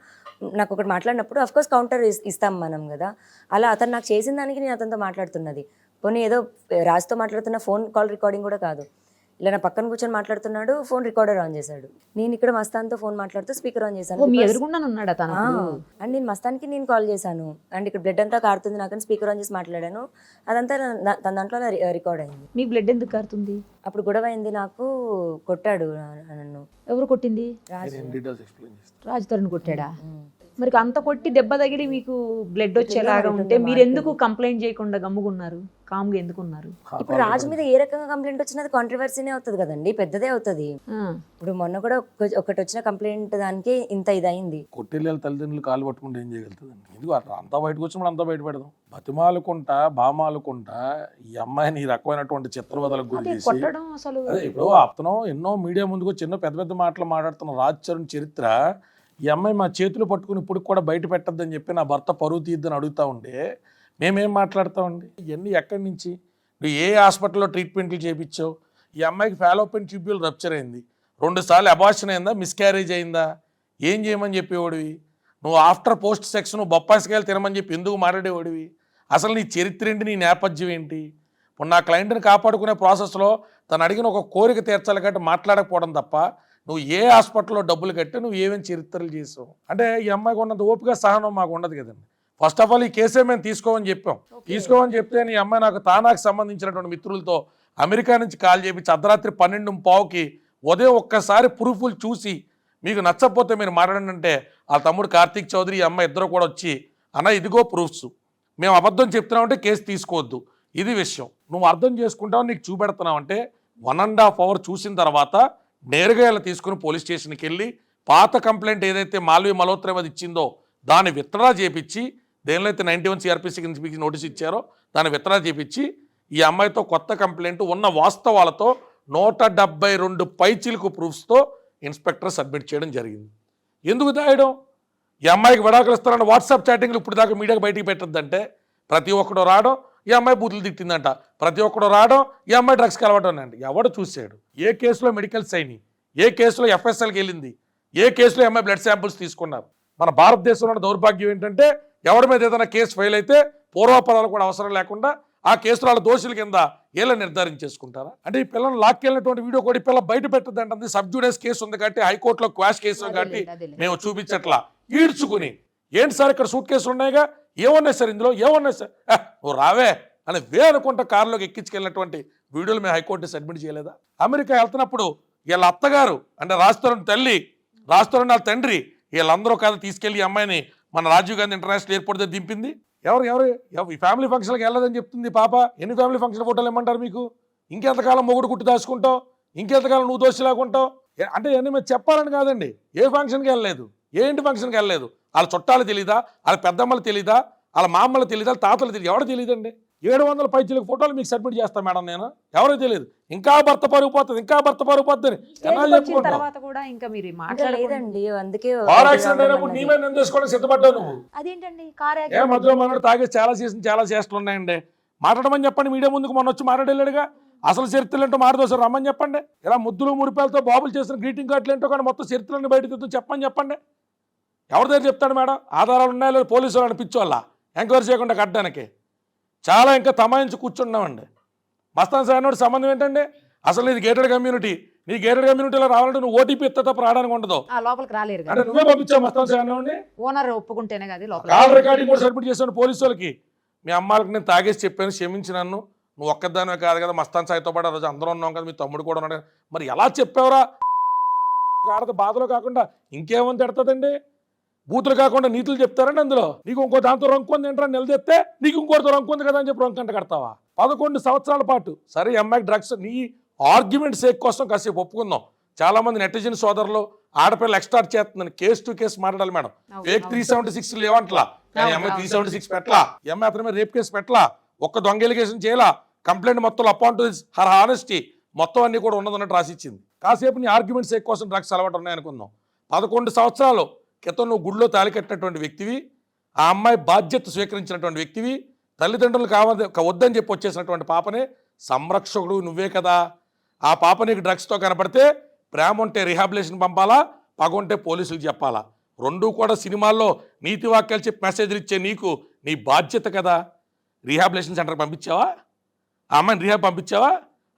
నాకు ఒకటి మాట్లాడినప్పుడు అఫ్కోర్స్ కౌంటర్ ఇస్తాం మనం కదా. అలా అతను నాకు చేసిన దానికి నేను అతనితో మాట్లాడుతున్నది. పోనీ ఏదో రాజుతో మాట్లాడుతున్న ఫోన్ కాల్ రికార్డింగ్ కూడా కాదు. ఇలా నా పక్కన కూర్చొని మాట్లాడుతున్నాడు, ఫోన్ రికార్డర్ ఆన్ చేశాడు. నేను ఇక్కడ మస్తాన్తో ఫోన్ మాట్లాడుతూ స్పీకర్ ఆన్ చేశాను. మీ ఎదురుగుండా ఉన్నాడు తను. అండ్ నేను మస్తాన్కి నేను కాల్ చేశాను. అండ్ ఇక్కడ బ్లడ్ అంతా కారుతుంది నాకు, స్పీకర్ ఆన్ చేసి మాట్లాడాను. అదంతా తన దాంట్లో రికార్డ్ అయింది. మీ బ్లడ్ ఎందుకు కారుతుంది? అప్పుడు గొడవ అయింది, నాకు కొట్టాడు నన్ను. ఎవరు కొట్టింది? రాజు తరుణ్ కొట్టాడా? మరి అంత కొట్టి దెబ్బ తగిలి మీకు బ్లడ్ వచ్చేలాగా ఉంటే మీరు ఎందుకు కంప్లైంట్ చేయకుండా గమ్ముకున్నారు? కామ్గా ఎందుకున్నారు? ఇప్పుడు రాజు మీద ఏ రకంగా కంప్లైంట్ వచ్చినా అది కాంట్రవర్సీనే అవుతుంది కదండి, పెద్దదే అవుతుంది. ఇప్పుడు మొన్న కూడా ఒకటి వచ్చిన కంప్లైంట్ దానికి ఇంత ఇదైంది. కొట్టేళ్ళ తల్లిదండ్రులు కాలు పట్టుకుంటే ఏం చేయగలుగుతుందండి? ఎందుకు అంతా బయటకు వచ్చినప్పుడు అంతా బయట పెడదాం. బతిమాలుకుంటా బామాలుకుంటా ఈ అమ్మాయిని ఈ రకమైనటువంటి చిత్రవదలకు గురి చేసి కొట్టడం అసలు ఇప్పుడు అతను ఎన్నో మీడియా ముందుకు వచ్చి ఎన్నో పెద్ద పెద్ద మాటలు మాట్లాడుతున్న రాజ్ చరణ్ చరిత్ర ఈ అమ్మాయి మా చేతులు పట్టుకుని ఇప్పుడు కూడా బయట పెట్టద్దని చెప్పి నా భర్త పరువు తీద్దని అడుగుతూ ఉంటే మేమేం మాట్లాడతామండి? ఇవన్నీ ఎక్కడి నుంచి? నువ్వు ఏ హాస్పిటల్లో ట్రీట్మెంట్లు చేయించావు? ఈ అమ్మాయికి ఫాలోపిన్ ట్యూబ్యూల్ రప్చర్ అయింది, 2 సార్లు అబార్షన్ అయిందా, మిస్క్యారేజ్ అయిందా? ఏం చేయమని చెప్పేవాడివి? నువ్వు ఆఫ్టర్ పోస్ట్ సెక్స్ నువ్వు బొప్పాయికాయలు తినమని చెప్పి ఎందుకు మాట్లాడేవాడివి? అసలు నీ చరిత్ర ఏంటి, నీ నేపథ్యం ఏంటి? ఇప్పుడు నా క్లయింట్ని కాపాడుకునే ప్రాసెస్లో తను అడిగిన ఒక కోరిక తీర్చాలి కాబట్టి మాట్లాడకపోవడం తప్ప నువ్వు ఏ హాస్పిటల్లో డబ్బులు కట్టి నువ్వు ఏమేమి చరిత్రలు చేసావు అంటే ఈ అమ్మాయికి ఉన్నంత ఓపిక సహనం మాకు ఉండదు కదండి. ఫస్ట్ ఆఫ్ ఆల్ ఈ కేసే మేము తీసుకోమని తీసుకోమని చెప్తే ఈ అమ్మాయి నాకు తానాకు సంబంధించినటువంటి మిత్రులతో అమెరికా నుంచి కాల్ చేయించి అర్ధరాత్రి 12:15కి ఉదయం ఒక్కసారి ప్రూఫ్లు చూసి మీకు నచ్చకపోతే మీరు మాట్లాడండి అంటే ఆ తమ్ముడు కార్తీక్ చౌదరి ఈ అమ్మాయి ఇద్దరు కూడా వచ్చి అన్న ఇదిగో ప్రూఫ్స్, మేము అబద్ధం చెప్తున్నామంటే కేసు తీసుకోవద్దు, ఇది విషయం నువ్వు అర్థం చేసుకుంటావు, నీకు చూపెడుతున్నావంటే 1.5 hours చూసిన తర్వాత నేరుగా ఇలా తీసుకుని పోలీస్ స్టేషన్కి వెళ్ళి పాత కంప్లైంట్ ఏదైతే మాల్వి మల్హోత్రా అది ఇచ్చిందో దాన్ని విత్డ్రా చేపించి, దేనిలో అయితే 91 CRPC కింద నోటీస్ ఇచ్చారో దాన్ని విత్డ్రా చేపించి ఈ అమ్మాయితో కొత్త కంప్లైంట్ ఉన్న వాస్తవాలతో 172 పైచిలుకు ప్రూఫ్స్తో ఇన్స్పెక్టర్ సబ్మిట్ చేయడం జరిగింది. ఎందుకు దాయడం? ఈ అమ్మాయికి విడాకులు ఇస్తారన్న వాట్సాప్ చాటింగ్లు ఇప్పుడు దాకా మీడియాకి బయటికి పెట్టద్దంటే ప్రతి ఒక్కడు రావడం, ఈ అమ్మాయి బూతులు తిట్టిందంట, ప్రతి ఒక్కడు రావడం, ఈ అమ్మాయి డ్రగ్స్కి అలవాటు అండి. ఎవడు చూశాడు? ఏ కేసులో మెడికల్స్ అయినాయి, ఏ కేసులో FSLకి వెళ్ళింది, ఏ కేసులో అమ్మాయి బ్లడ్ శాంపుల్స్ తీసుకున్నారు? మన భారతదేశంలో దౌర్భాగ్యం ఏంటంటే ఎవరి మీద ఏదైనా కేసు ఫెయిల్ అయితే పూర్వాపరాలు కూడా అవసరం లేకుండా ఆ కేసులో వాళ్ళ దోషుల కింద ఏళ్ళ నిర్ధారించేసుకుంటారా? అంటే ఈ పిల్లలు లాక్కెళ్ళినటువంటి వీడియో కూడా పిల్ల బయట పెట్టద్దంటే సబ్జుడైస్ కేసు ఉంది కాబట్టి హైకోర్టులో క్వాష్ కేసు కాబట్టి మేము చూపించట్లా ఈడ్చుకుని ఏంటి సార్ ఇక్కడ సూట్ కేసులు ఉన్నాయిగా, ఏమన్నాయి సార్ ఇందులో, ఏమన్నాయి సార్, నువ్వు రావే అని అనుకుంటా కారులోకి ఎక్కించుకెళ్ళినటువంటి వీడియోలు మేము హైకోర్టు సబ్మిట్ చేయలేదా? అమెరికా వెళ్తున్నప్పుడు వీళ్ళ అత్తగారు అంటే రాజుతరుణ్ తల్లి, రాజుతరుణ్ వాళ్ళ తండ్రి వీళ్ళందరూ కాదు తీసుకెళ్లి అమ్మాయిని మన రాజీవ్ గాంధీ ఇంటర్నేషనల్ ఎయిర్పోర్ట్ దగ్గర దింపింది. ఎవరు ఈ ఫ్యామిలీ ఫంక్షన్కి వెళ్ళదని చెప్తుంది పాప. ఎన్ని ఫ్యామిలీ ఫంక్షన్ ఫోటోలు ఇమ్మంటారు మీకు? ఇంకెంతకాలం మొగుడు కుట్టి దాచుకుంటావు, ఇంకెంతకాలం నువ్వు దోషిలాగుంటావు అంటే ఇవన్నీ మీరు చెప్పాలని కాదండి. ఏ ఫంక్షన్కి వెళ్ళలేదు, ఏంటి ఫంక్షన్కి వెళ్ళలేదు, వాళ్ళ చుట్టాలు తెలీదా, వాళ్ళ పెద్దమ్మలు తెలీదా, వాళ్ళ మామలు తెలీదా, వాళ్ళ తాతలు తెలియదు, ఎవరు తెలియదండి. 700 పైచిలకు ఫోటోలు మీకు సబ్మిట్ చేస్తాను మేడం నేను, ఎవరో తెలియదు. ఇంకా భర్త పరుగు పోతుంది, ఇంకా భర్త పరుగు పోతుంది సిద్ధపడ్డావు నువ్వు. ఏ మధ్యలో మనోడు తాగేసి చాలా చేష్టలు ఉన్నాయండి. మాట్లాడమని చెప్పండి, మీడియా ముందుకు మొన్న వచ్చి మాట్లాడలేడుగా. అసలు చరిత్రలు ఏంటో మారదోసారు రమ్మని చెప్పండి. ఇలా ముద్దులు మురిపాలతో బాబులు చేసిన గ్రీటింగ్ కార్డులు ఏంటో కానీ మొత్తం చరిత్రలను బయట తెచ్చు చెప్పండి. ఎవరి దగ్గర చెప్తాడు మేడం? ఆధారాలు ఉన్నాయో లేదు పోలీసులు అనిపించోళ్ళ ఎంక్వైరీ చేయకుండా కట్టడానికి చాలా ఇంకా తమాయించి కూర్చున్నామండి. మస్తాన్ సార్ సంబంధం ఏంటంటే అసలు నీది గేటెడ్ కమ్యూనిటీ, నీ గేటెడ్ కమ్యూనిటీలో రావాలంటే నువ్వు ఓటీపీ ఇస్తే తప్ప రావడానికి ఉండదు. లోపలికి రాలేరు అంటే నువ్వే పంపించావు మస్తాన్ సార్ ఓనర్ ఒప్పుకుంటేనే కదా. కాల్ రికార్డింగ్ కూడా సబ్మిట్ చేశాను పోలీసు వాళ్ళకి. మీ అమ్మాయికి నేను తాగేసి చెప్పాను, క్షమించి నన్ను, నువ్వు ఒక్కదానివే కాదు కదా, మస్తాన్ సాయితో పాటు ఆ రోజు అందరూ ఉన్నాం కదా, మీ తమ్ముడు కూడా ఉన్నాడు. మరి ఎలా చెప్పావురా? ఆడత బాధలో కాకుండా ఇంకేమని తిడతాదండి? బూతులు కాకుండా నీతులు చెప్తారండి అందులో. నీకు ఇంకో దాంతో రొంకుంది ఏంట్రా నిలదెత్తే నీకు ఇంకోటితో రొంకుంది కదా అని చెప్పి రొంకంట కడతావా? 11 సంవత్సరాల పాటు. సరే అమ్మాయికి డ్రగ్స్ నీ ఆర్గ్యుమెంట్ సేక్ కోసం కాసేపు ఒప్పుకుందాం. చాలా మంది నెటిజన్ సోదరులు ఆడపిల్ల ఎక్స్టార్ట్ చేస్తుందని కేసు టు కేసు మాట్లాడాలి మేడం. ఫేక్ 376 లేవంట్లా, కానీ అమ్మాయి 376 పెట్టలా, అమ్మాయి అతని మీద రేప్ కేసు పెట్టలా, ఒక్క దొంగ ఎలిగేషన్ చేయాలా, కంప్లైంట్ మొత్తం అపాన్ టు హర్ హానెస్టీ మొత్తం అన్నీ కూడా ఉన్నదన్నట్టు రాసిచ్చింది. కాసేపు నీ ఆర్గ్యుమెంట్స్ కోసం డ్రగ్స్ అలవాటు ఉన్నాయనుకుందాం. 11 సంవత్సరాలు క్రితం నువ్వు గుడిలో తాళి కట్టినటువంటి వ్యక్తివి, ఆ అమ్మాయి బాధ్యత స్వీకరించినటువంటి వ్యక్తివి, తల్లిదండ్రులు వద్దని చెప్పి వచ్చేసినటువంటి పాపనే సంరక్షకుడు నువ్వే కదా. ఆ పాప నీకు డ్రగ్స్తో కనపడితే ప్రేమ ఉంటే రిహాబిలేషన్ పంపాలా, పగ ఉంటే పోలీసులకు చెప్పాలా. రెండూ కూడా సినిమాల్లో నీతి వాక్యాలు చెప్పి మెసేజ్లు ఇచ్చే నీకు నీ బాధ్యత కదా. రీహాబిలేషన్ సెంటర్కి పంపించావా? ఆ అమ్మాయిని రీహాబ్ పంపించావా?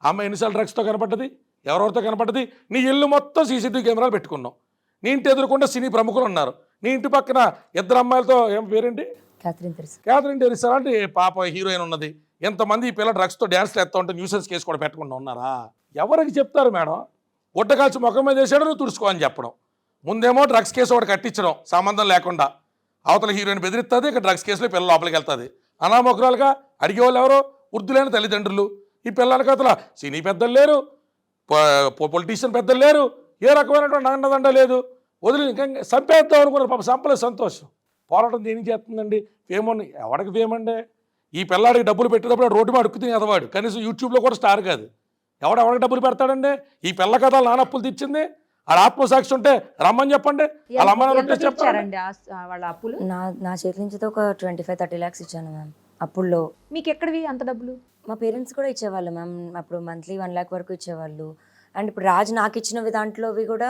ఆ అమ్మాయి ఎన్నిసార్లు డ్రగ్స్తో కనపడ్డది, ఎవరెవరితో కనపడ్డది? నీ ఇల్లు మొత్తం సీసీటీవీ కెమెరాలు పెట్టుకున్నావు. నీ ఇంటి ఎదురుకుండా సినీ ప్రముఖులు ఉన్నారు. నీ ఇంటి పక్కన 2 అమ్మాయిలతో ఏం పేరేంటి, క్యాథరిన్ టెరిసా లాంటి పాప హీరోయిన్ ఉన్నది. ఎంతమంది ఈ పిల్ల డ్రగ్స్తో డ్యాన్స్లు ఎత్తా ఉంటే న్యూసెన్స్ కేసు కూడా పెట్టకుండా ఉన్నారా? ఎవరికి చెప్తారు మేడం? గుడ్డ కాల్చి ముఖం మీద వేసాడు, నువ్వు తుడుచుకో అని చెప్పడం. ముందేమో డ్రగ్స్ కేసు ఒకటి కట్టించడం సంబంధం లేకుండా. అవతల హీరోయిన్ బెదిరిస్తుంది, ఇక డ్రగ్స్ కేసులో పిల్ల లోపలికి వెళ్తుంది. అనామోకరాలుగా అడిగేవాళ్ళు ఎవరో వృద్ధులైన తల్లిదండ్రులు. ఈ పిల్లలకి అతల సినీ పెద్దలు లేరు, పొలిటీషియన్ పెద్దలు లేరు, ఏ రకమైనటువంటి అండదండ లేదు. వదిలి ఇంకా చంపేద్దాం అనుకున్నారు. పాప సంపలేదు, సంతోషం. పోరాటం దేనికి చేస్తుందండి? ఫేమోని ఎవడికి ఫేమ్ అండి? ఈ పిల్లాడికి డబ్బులు పెట్టేటప్పుడు రోడ్డు మీద అడుక్కుని ఎదవాడు, కనీసం యూట్యూబ్లో కూడా స్టార్ కాదు. ఎవడికి డబ్బులు పెడతాడండి? ఈ పిల్ల కథ నానప్పులు తెచ్చింది, ఆడ ఆత్మసాక్షి ఉంటే రమ్మని చెప్పండి. వాళ్ళ అమ్మ ఇచ్చారండి వాళ్ళ అప్పులు? నా చేతి నుంచి ఒక 25-30 lakhs ఇచ్చాను మ్యామ్ అప్పుల్లో. మీకు ఎక్కడివి అంత డబ్బులు? మా పేరెంట్స్ కూడా ఇచ్చేవాళ్ళు మ్యామ్. అప్పుడు మంత్లీ 1 lakh వరకు ఇచ్చేవాళ్ళు. అండ్ ఇప్పుడు రాజు నాకు ఇచ్చినవి దాంట్లోవి కూడా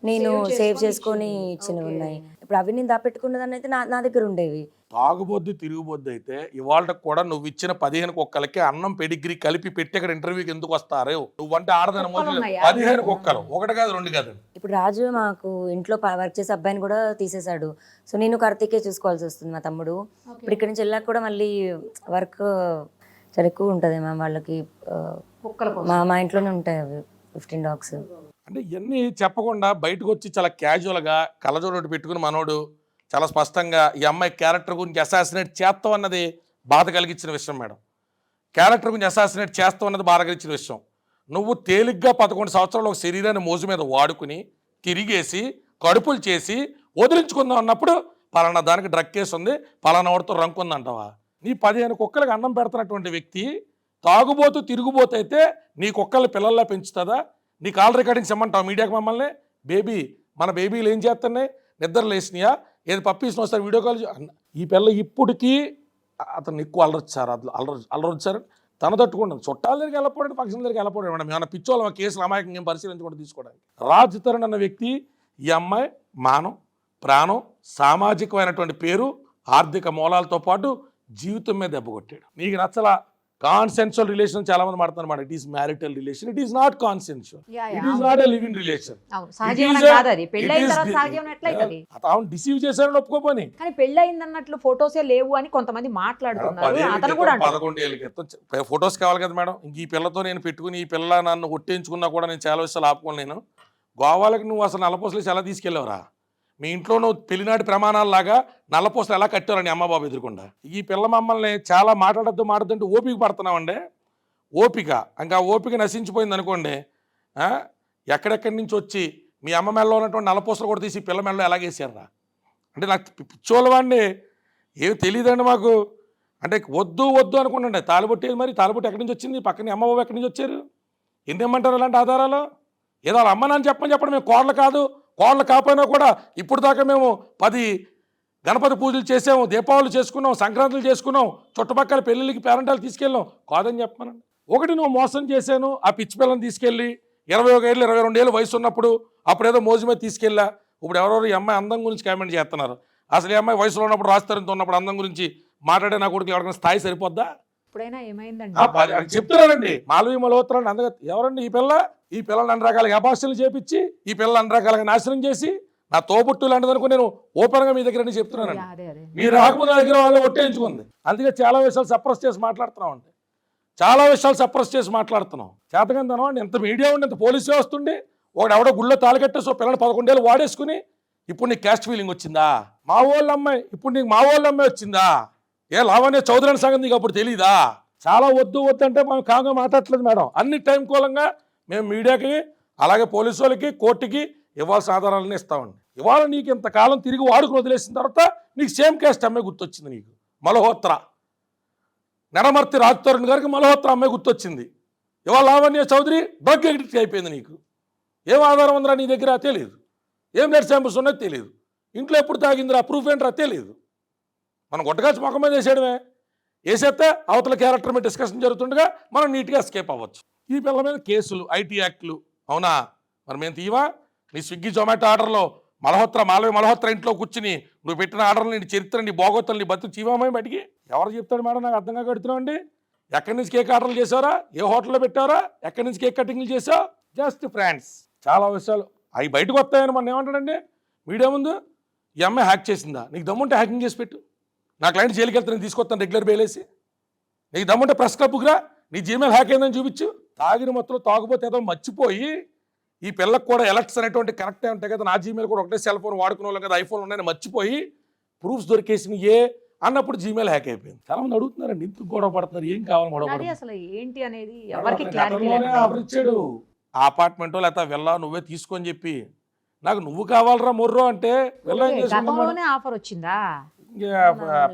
నేను సేవ్ చేసుకొని ఇచ్చినవి ఉన్నాయి. ఇప్పుడు అవి నేను దాపెట్టుకున్నదాన్ని అయితే నా దగ్గర ఉండేవి. తాగుబొద్దు తిరుగుబొద్దు అయితే ఇవాళ కూడా నువ్వు ఇచ్చిన 15 కుక్కలకి అన్నం పెడిగ్రీ కలిపి పెట్టి ఇక్కడ ఇంటర్వ్యూకి ఎందుకు వస్తారు? నువ్వంటే ఆడదాని మొదలు 15 కుక్కలు, 1 కాదు 2 కాదు. ఇప్పుడు రాజు మాకు ఇంట్లో వర్క్ చేసే అబ్బాయిని కూడా తీసేశాడు. సో నేను కార్తీకే చూసుకోవాల్సి వస్తుంది, మా తమ్ముడు. ఇప్పుడు ఇక్కడ నుంచి వెళ్ళాక కూడా మళ్ళీ వర్క్ చాలా ఎక్కువ ఉంటుంది మ్యామ్ వాళ్ళకి. మా ఇంట్లోనే ఉంటాయి అవి 15 dogs. అంటే ఇవన్నీ చెప్పకుండా బయటకు వచ్చి చాలా క్యాజువల్గా కళ్ళజోడు పెట్టుకుని మనోడు చాలా స్పష్టంగా ఈ అమ్మాయి క్యారెక్టర్ గురించి అసాసినేట్ చేస్తాం అన్నది బాధ కలిగించిన విషయం మేడం. క్యారెక్టర్ గురించి అసాసినేట్ చేస్తాం అన్నది బాధ కలిగించిన విషయం. నువ్వు తేలిగ్గా 11 సంవత్సరాలు ఒక శరీరాన్ని మోజు మీద వాడుకుని తిరిగేసి కడుపులు చేసి వదిలించుకుందాం అన్నప్పుడు పలానా దానికి డ్రగ్ కేసు ఉంది, పలానా వాడితో రంకుంది అంటావా? నీ 15 కుక్కలకు అన్నం పెడుతున్నటువంటి వ్యక్తి తాగుబోతూ తిరుగుబోతు అయితే నీ కుక్కల్ని పిల్లల్లా పెంచుతుందా? నీ కాల్ రికార్డింగ్స్ ఇమ్మంటావు మీడియాకి మమ్మల్ని? బేబీ మన బేబీలు ఏం చేస్తున్నాయి? నిద్ర లేసినాయా? ఏది పప్పీస్ని వస్తారు వీడియో కాల్? ఈ పిల్ల ఇప్పటికీ అతను ఎక్కువ అల్లరొచ్చారు, అల్లరొచ్చారు. తన తట్టుకుంటుంది. చుట్టాల దగ్గరికి వెళ్ళకపోవడం, ఫంక్షన్ దగ్గరికి వెళ్ళకపోవడం మేడం. ఏమైనా పిచ్చోళ్ళ మా కేసులు అమాయకంగా పరిశీలించకుండా తీసుకోవడానికి. రాజ్ తరుణ్ అన్న వ్యక్తి ఈ అమ్మాయి మానం, ప్రాణం, సామాజికమైనటువంటి పేరు, ఆర్థిక మూలాలతో పాటు జీవితం మీద దెబ్బ కొట్టాడు. నీకు నచ్చలా? కాన్సెన్షువల్ రిలేషన్ చాలా మంది మాట్లాడుతున్నారు. It is marital relation, it is not consensual, it is not a living relation. Deceive చేశారని ఒప్పుకోపోని, కానీ పెళ్ళయిందన్నట్లు ఫోటోసే లేవు అని కొంతమంది మాట్లాడుతున్నారు. అతను కూడా 11 ఏళ్ళ క్రితం ఫొటోస్ కావాలి కదా మేడం. ఇంక ఈ పిల్లతో నేను పెట్టుకుని ఈ పిల్ల నన్ను ఒట్టేయించుకున్నా కూడా నేను చాలా విషయాలు ఆపుకోలేను. గోవాలకు నువ్వు అసలు నల్లపూసలు ఎలా తీసుకెళ్ళవరా? మీ ఇంట్లో నువ్వు పెళ్లినాటి ప్రమాణాలలాగా నల్లపూసలు ఎలా కట్టారని అమ్మ బాబు ఎదురుకుండా. ఈ పిల్ల మమ్మల్ని చాలా మాట్లాడద్దంటే ఓపిక పడుతున్నామండి. ఓపిక ఇంకా ఓపిక నశించిపోయింది అనుకోండి. ఎక్కడెక్కడి నుంచి వచ్చి మీ అమ్మ మెడలో ఉన్నటువంటి నల్లపూసలు కూడా తీసి పిల్ల మెడలో ఎలాగేసారా? అంటే నాకు పిచ్చోళ్ళవాడిని ఏమి తెలియదండి మాకు. అంటే వద్దు అనుకుంటుండే తాలిబొట్టేది. మరి తాలిబొట్టు ఎక్కడి నుంచి వచ్చింది? పక్కన అమ్మ బాబు ఎక్కడి నుంచి వచ్చారు? ఎన్ని ఇమ్మంటారు అలాంటి ఆధారాలు? ఏదో వాళ్ళ అమ్మ నాన్న చెప్పడం మేము కోడలు కాదు, కోడలు కాకపోయినా కూడా ఇప్పుడు దాకా మేము 10 గణపతి పూజలు చేసాము, దీపావళి చేసుకున్నాం, సంక్రాంతులు చేసుకున్నాం, చుట్టుపక్కల పెళ్ళిళ్ళకి పేరెంటాలు తీసుకెళ్ళాం. కాదని చెప్పమనండి. ఒకటి నువ్వు మోసం చేశాను, ఆ పిచ్చి పిల్లని తీసుకెళ్ళి 21 ఏళ్ళు 22 ఏళ్ళు వయసు ఉన్నప్పుడు అప్పుడేదో మోజు మీద తీసుకెళ్ళా. ఇప్పుడు ఎవరెవరు ఈ అమ్మాయి అందం గురించి కామెంట్ చేస్తున్నారు. అసలు ఈ అమ్మాయి వయసులో ఉన్నప్పుడు రాస్తారంతో ఉన్నప్పుడు అందం గురించి మాట్లాడే నా కొడుకు ఎవరికైనా స్థాయి సరిపోద్దా? ఇప్పుడైనా ఏమైందండి చెప్తున్నారండి. మాలవీ మల్హోత్రా అందుకే ఎవరండి ఈ పిల్లలు అన్ని రకాలుగా అపాస్టలు చేపించి ఈ పిల్లలు అన్ని రకాలుగా నాశనం చేసి నా తోబుట్టు లాంటిది అనుకో నేను ఓపెన్గా మీ దగ్గర చెప్తున్నానండి. మీరు రాకపోతే దగ్గర వాళ్ళు ఒట్టేయించుకుంది. అందుకే చాలా విషయాలు సప్రెస్ చేసి మాట్లాడుతున్నాం అండి. చాలా విషయాలు సప్రెస్ చేసి మాట్లాడుతున్నాం. చేతకందనం అండి. ఎంత మీడియా ఉండి, ఎంత పోలీసు వ్యవస్థ ఉండి, ఒకడు ఎవడో గుళ్ళో తాళికట్టేసి పిల్లలు 11 ఏళ్ళు వాడేసుకుని ఇప్పుడు నీకు క్యాస్ట్ ఫీలింగ్ వచ్చిందా? మా వాళ్ళ అమ్మాయి ఇప్పుడు నీకు మా వాళ్ళ అమ్మాయి వచ్చిందా? ఏ లావణ్య చౌదరి సంగతి నీకు అప్పుడు తెలీదా? చాలా వద్దు అంటే మనం కాగా మాట్లాడట్లేదు మేడం. అన్ని టైం కూలంగా మేము మీడియాకి అలాగే పోలీసు వాళ్ళకి కోర్టుకి ఇవ్వాల్సిన ఆధారాలన్నీ ఇస్తామండి. ఇవాళ నీకు ఇంతకాలం తిరిగి వాడుకుని వదిలేసిన తర్వాత నీకు సేమ్ క్యాస్ట్ అమ్మాయి గుర్తొచ్చింది. నీకు మల్హోత్రా, నెడమర్తి రాజ్ తరుణ్ గారికి మల్హోత్రా అమ్మాయి గుర్తొచ్చింది. ఇవాళ లావణ్య చౌదరి డ్రగ్ ఎడిక్ట్ అయిపోయింది. నీకు ఏం ఆధారం ఉందిరా నీ దగ్గర? తెలియదు. ఏం బ్లడ్ శాంపుల్స్ ఉన్నది తెలియదు. ఇంట్లో ఎప్పుడు తాగిందిరా? ప్రూఫ్ ఏంట్రా? తెలియదు. మనం గుట్టగాచి ముఖం మీద వేసేయడమే. వేసేస్తే అవతల క్యారెక్టర్ మీద డిస్కషన్ జరుగుతుండగా మనం నీట్గా ఎస్కేప్ అవ్వచ్చు. ఈ పిల్లల మీద కేసులు, ఐటీ యాక్ట్లు. అవునా? మరి మేము తీవా? నీ స్విగ్గీ జొమాటో ఆర్డర్లో మాలవి మల్హోత్రా ఇంట్లో కూర్చుని నువ్వు పెట్టిన ఆర్డర్లు, నీ చరిత్ర, నీ బోగొత్తలు, నీ బతుకు చీవామని బయటికి ఎవరు చెప్తాడు మేడం? నాకు అర్థంగా కడుతున్నావు అండి. ఎక్కడి నుంచి కేక్ ఆర్డర్లు చేసారా? ఏ హోటల్లో పెట్టారా? ఎక్కడి నుంచి కేక్ కటింగ్లు చేసావు? Just friends. చాలా విషయాలు అవి బయటకు వస్తాయని మనం ఏమంటాడండి మీడియా ముందు? ఈ అమ్మాయి హ్యాక్ చేసిందా? నీకు దమ్ముంటే హ్యాకింగ్ చేసి పెట్టు. నా క్లయింట్ జైలుకి వెళ్తే నేను తీసుకొస్తాను రెగ్యులర్ బెయిలేసి. నీకు దమ్ముంటే ప్రెస్ క్లబ్కి రా, నీ జీమెయిల్ హ్యాక్ అయిందని చూపించు. తాగిన మొత్తంలో తాగుపోతే ఏదో మర్చిపోయి ఈ పిల్లలకు కూడా ఎలక్ట్స్ అనేటువంటి కరెక్టే ఉంటాయి కదా, నా జీమెయిల్ కూడా ఒకటే సెల్ ఫోన్ వాడుకునే వాళ్ళం కదా, ఐఫోన్ ఉన్నాయని మర్చిపోయి ప్రూఫ్స్ దొరికేసినాయి అన్నప్పుడు జీమెయిల్ హ్యాక్ అయిపోయింది. చాలా మంది అడుగుతున్నారండి, ఇందుకు గొడవ పడుతున్నారు, ఏం కావాలి గొడవ అది అసలు ఏంటి అనేది ఎవరికి క్లారిటీ లేదు. ఆఫర్ ఇచ్చాడు అపార్ట్మెంటో లేకపోతే వెళ్ళా నువ్వే తీసుకొని చెప్పి. నాకు నువ్వు కావాలరా మొర్రో అంటే గతంలోనే ఆఫర్ వచ్చిందా?